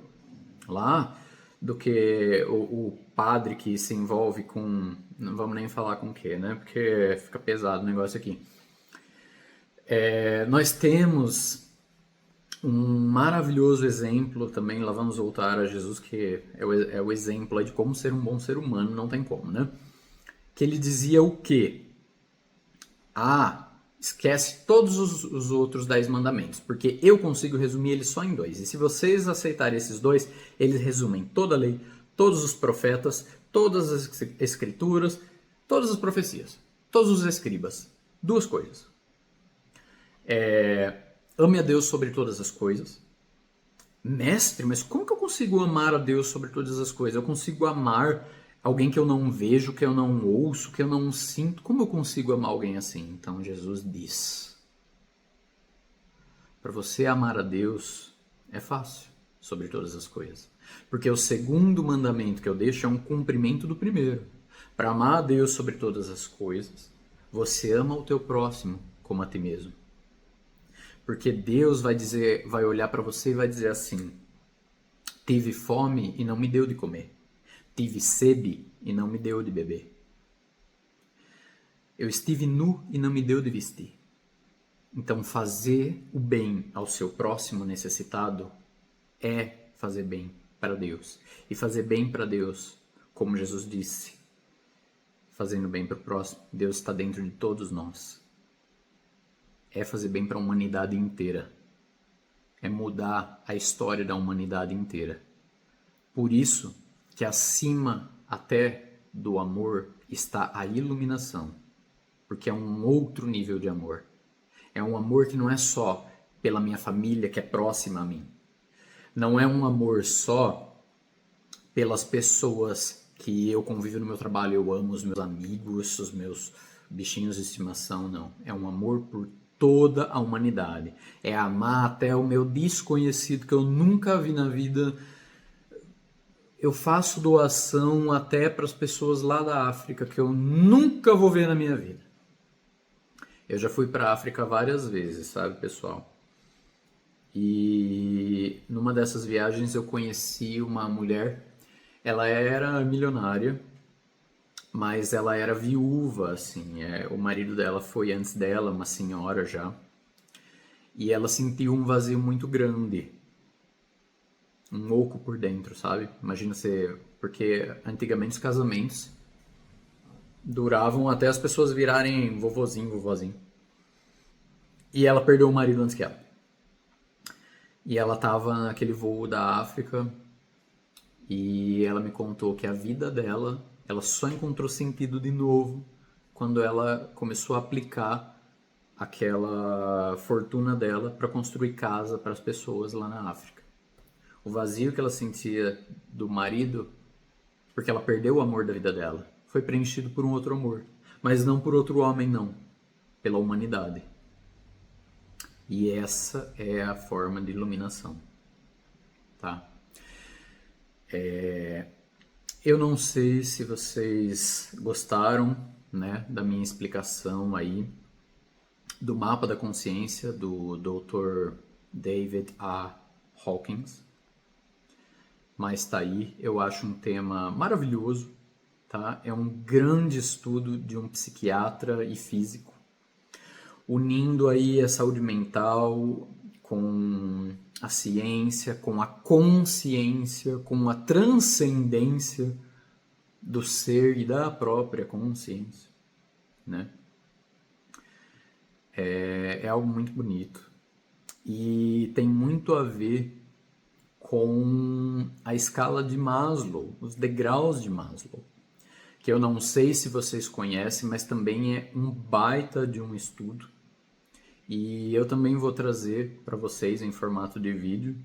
lá? Do que o padre que se envolve com... Não vamos nem falar com o que, né? Porque fica pesado o negócio aqui. Nós temos um maravilhoso exemplo também, lá vamos voltar a Jesus, que é o exemplo de como ser um bom ser humano, não tem como, né? Que ele dizia o quê? Esquece todos os outros 10 mandamentos, porque eu consigo resumir eles só em 2. E se vocês aceitarem esses 2, eles resumem toda a lei, todos os profetas, todas as escrituras, todas as profecias, todos os escribas. 2 coisas. Ame a Deus sobre todas as coisas. Mestre, mas como que eu consigo amar a Deus sobre todas as coisas? Eu consigo amar alguém que eu não vejo, que eu não ouço, que eu não sinto? Como eu consigo amar alguém assim? Então Jesus diz: para você amar a Deus é fácil sobre todas as coisas. Porque o segundo mandamento que eu deixo é um cumprimento do primeiro. Para amar a Deus sobre todas as coisas, Você ama o teu próximo como a ti mesmo. Porque Deus vai olhar para você e vai dizer assim: tive fome e não me deu de comer. Tive sede e não me deu de beber. Eu estive nu e não me deu de vestir. Então, fazer o bem ao seu próximo necessitado é fazer bem para Deus. E fazer bem para Deus, como Jesus disse, fazendo bem para o próximo, Deus está dentro de todos nós. É fazer bem para a humanidade inteira. É mudar a história da humanidade inteira. Por isso que acima até do amor está a iluminação. Porque é um outro nível de amor. É um amor que não é só pela minha família que é próxima a mim. Não é um amor só pelas pessoas que eu convivo no meu trabalho. Eu amo os meus amigos, os meus bichinhos de estimação, não. É um amor por toda a humanidade. É amar até o meu desconhecido que eu nunca vi na vida. Eu faço doação até para as pessoas lá da África que eu nunca vou ver na minha vida. Eu já fui para a África várias vezes, sabe, pessoal? E numa dessas viagens eu conheci uma mulher. Ela era milionária, mas ela era viúva, assim. O marido dela foi antes dela, uma senhora já. E ela sentiu um vazio muito grande. Um oco por dentro, sabe? Imagina você... Porque antigamente os casamentos duravam até as pessoas virarem vovozinho, vovozinho. E ela perdeu o marido antes que ela. E ela tava naquele voo da África e ela me contou que a vida dela, ela só encontrou sentido de novo quando ela começou a aplicar aquela fortuna dela para construir casa para as pessoas lá na África. O vazio que ela sentia do marido, porque ela perdeu o amor da vida dela, foi preenchido por um outro amor, mas não por outro homem, não, pela humanidade. E essa é a forma de iluminação, tá? Eu não sei se vocês gostaram, né, da minha explicação aí do mapa da consciência do Dr. David A. Hawkins, mas tá aí, eu acho um tema maravilhoso, tá? É um grande estudo de um psiquiatra e físico, unindo aí a saúde mental com a ciência, com a consciência, com a transcendência do ser e da própria consciência, né? É algo muito bonito e tem muito a ver com a escala de Maslow, os degraus de Maslow, que eu não sei se vocês conhecem, mas também é um baita de um estudo. E eu também vou trazer para vocês em formato de vídeo,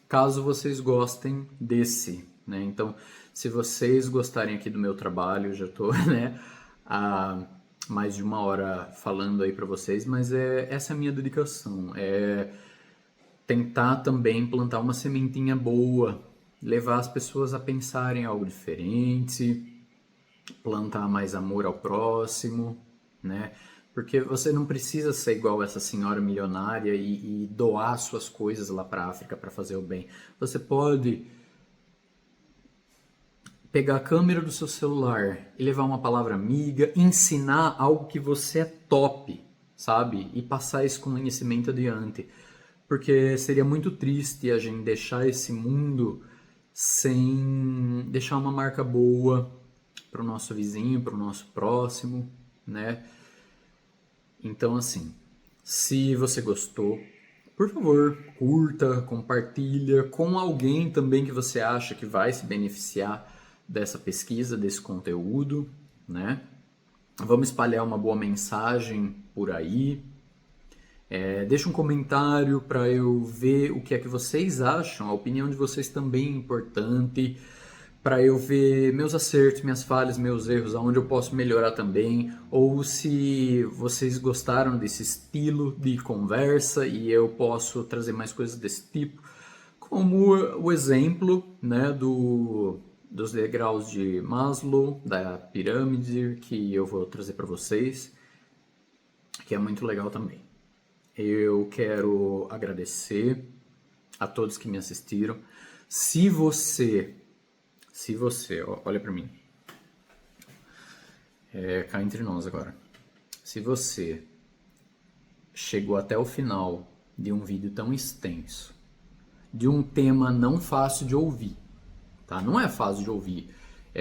caso vocês gostem desse, né? Então, se vocês gostarem aqui do meu trabalho, eu já estou, né, há mais de 1 hora falando aí para vocês, mas essa é a minha dedicação, é tentar também plantar uma sementinha boa, levar as pessoas a pensarem algo diferente, plantar mais amor ao próximo, né? Porque você não precisa ser igual essa senhora milionária e doar suas coisas lá para a África para fazer o bem. Você pode pegar a câmera do seu celular e levar uma palavra amiga, ensinar algo que você é top, sabe? E passar esse conhecimento adiante. Porque seria muito triste a gente deixar esse mundo sem deixar uma marca boa para o nosso vizinho, para o nosso próximo, né? Então, assim, se você gostou, por favor, curta, compartilha com alguém também que você acha que vai se beneficiar dessa pesquisa, desse conteúdo, né? Vamos espalhar uma boa mensagem por aí. Deixa um comentário para eu ver o que é que vocês acham. A opinião de vocês também é importante para eu ver meus acertos, minhas falhas, meus erros, aonde eu posso melhorar também, ou se vocês gostaram desse estilo de conversa e eu posso trazer mais coisas desse tipo, como o exemplo, né, dos degraus de Maslow, da pirâmide, que eu vou trazer para vocês. que é muito legal também. Eu quero agradecer a todos que me assistiram. Se você, olha pra mim, cá entre nós agora. Se você chegou até o final de um vídeo tão extenso, de um tema não fácil de ouvir, tá? Não é fácil de ouvir,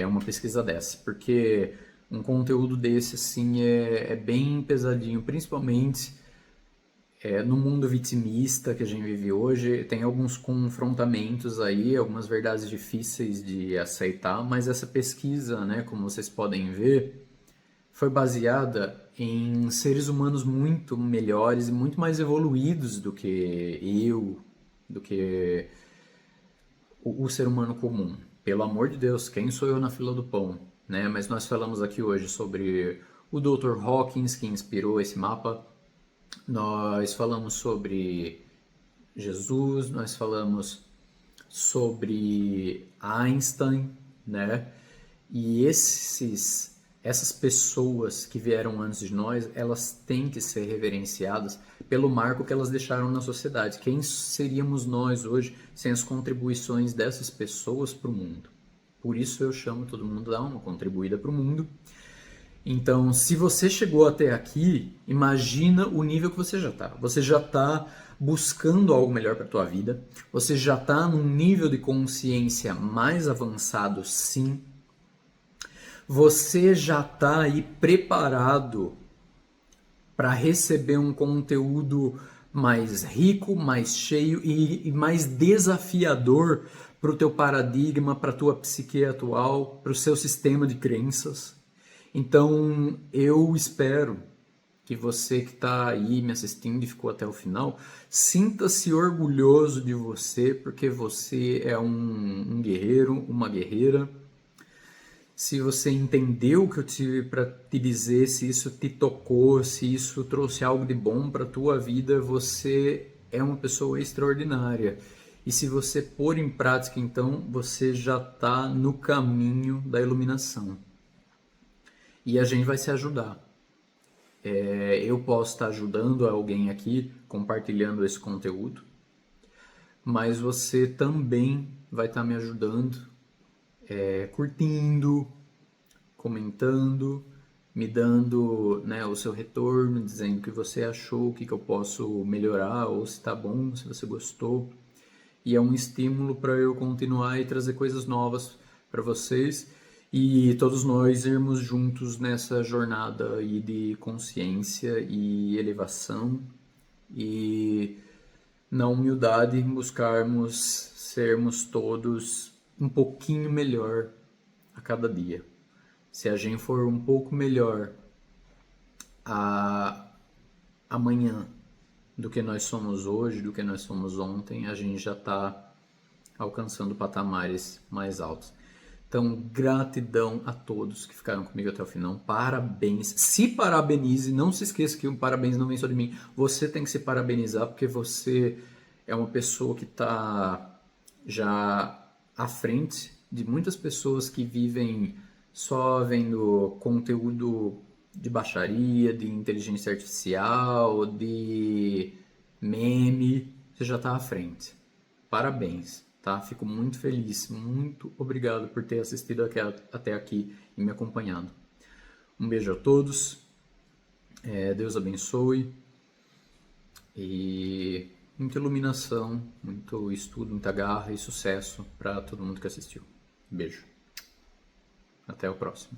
uma pesquisa dessa, porque um conteúdo desse, assim, é bem pesadinho, principalmente no mundo vitimista que a gente vive hoje. Tem alguns confrontamentos aí, algumas verdades difíceis de aceitar, mas essa pesquisa, né, como vocês podem ver, foi baseada em seres humanos muito melhores e muito mais evoluídos do que eu, do que o ser humano comum. Pelo amor de Deus, quem sou eu na fila do pão, né? Mas nós falamos aqui hoje sobre o Dr. Hawkins, que inspirou esse mapa. Nós falamos sobre Jesus, nós falamos sobre Einstein, né? E essas pessoas que vieram antes de nós, elas têm que ser reverenciadas pelo marco que elas deixaram na sociedade. Quem seríamos nós hoje sem as contribuições dessas pessoas para o mundo? Por isso eu chamo todo mundo a dar uma contribuída para o mundo. Então, se você chegou até aqui, imagina o nível que você já está. Você já está buscando algo melhor para a tua vida. Você já está num nível de consciência mais avançado, sim. Você já está aí preparado para receber um conteúdo mais rico, mais cheio e mais desafiador para o teu paradigma, para a tua psique atual, para o seu sistema de crenças. Então, eu espero que você que está aí me assistindo e ficou até o final, sinta-se orgulhoso de você, porque você é um guerreiro, uma guerreira. Se você entendeu o que eu tive para te dizer, se isso te tocou, se isso trouxe algo de bom para a tua vida, você é uma pessoa extraordinária. E se você pôr em prática, então, você já está no caminho da iluminação. E a gente vai se ajudar. Eu posso estar ajudando alguém aqui, compartilhando esse conteúdo, mas você também vai estar me ajudando, curtindo, comentando, me dando, né, o seu retorno, dizendo o que você achou, o que eu posso melhorar, ou se está bom, se você gostou. E é um estímulo para eu continuar e trazer coisas novas para vocês. E todos nós irmos juntos nessa jornada aí de consciência e elevação, e na humildade buscarmos sermos todos um pouquinho melhor a cada dia. Se a gente for um pouco melhor amanhã do que nós somos hoje, do que nós somos ontem, a gente já está alcançando patamares mais altos. Então, gratidão a todos que ficaram comigo até o final. Parabéns. Se parabenize. Não se esqueça que um parabéns não vem só de mim. Você tem que se parabenizar porque você é uma pessoa que está já à frente de muitas pessoas que vivem só vendo conteúdo de baixaria, de inteligência artificial, de meme. Você já está à frente. Parabéns. Tá? Fico muito feliz, muito obrigado por ter assistido até aqui e me acompanhado. Um beijo a todos, Deus abençoe e muita iluminação, muito estudo, muita garra e sucesso para todo mundo que assistiu. Beijo, até o próximo.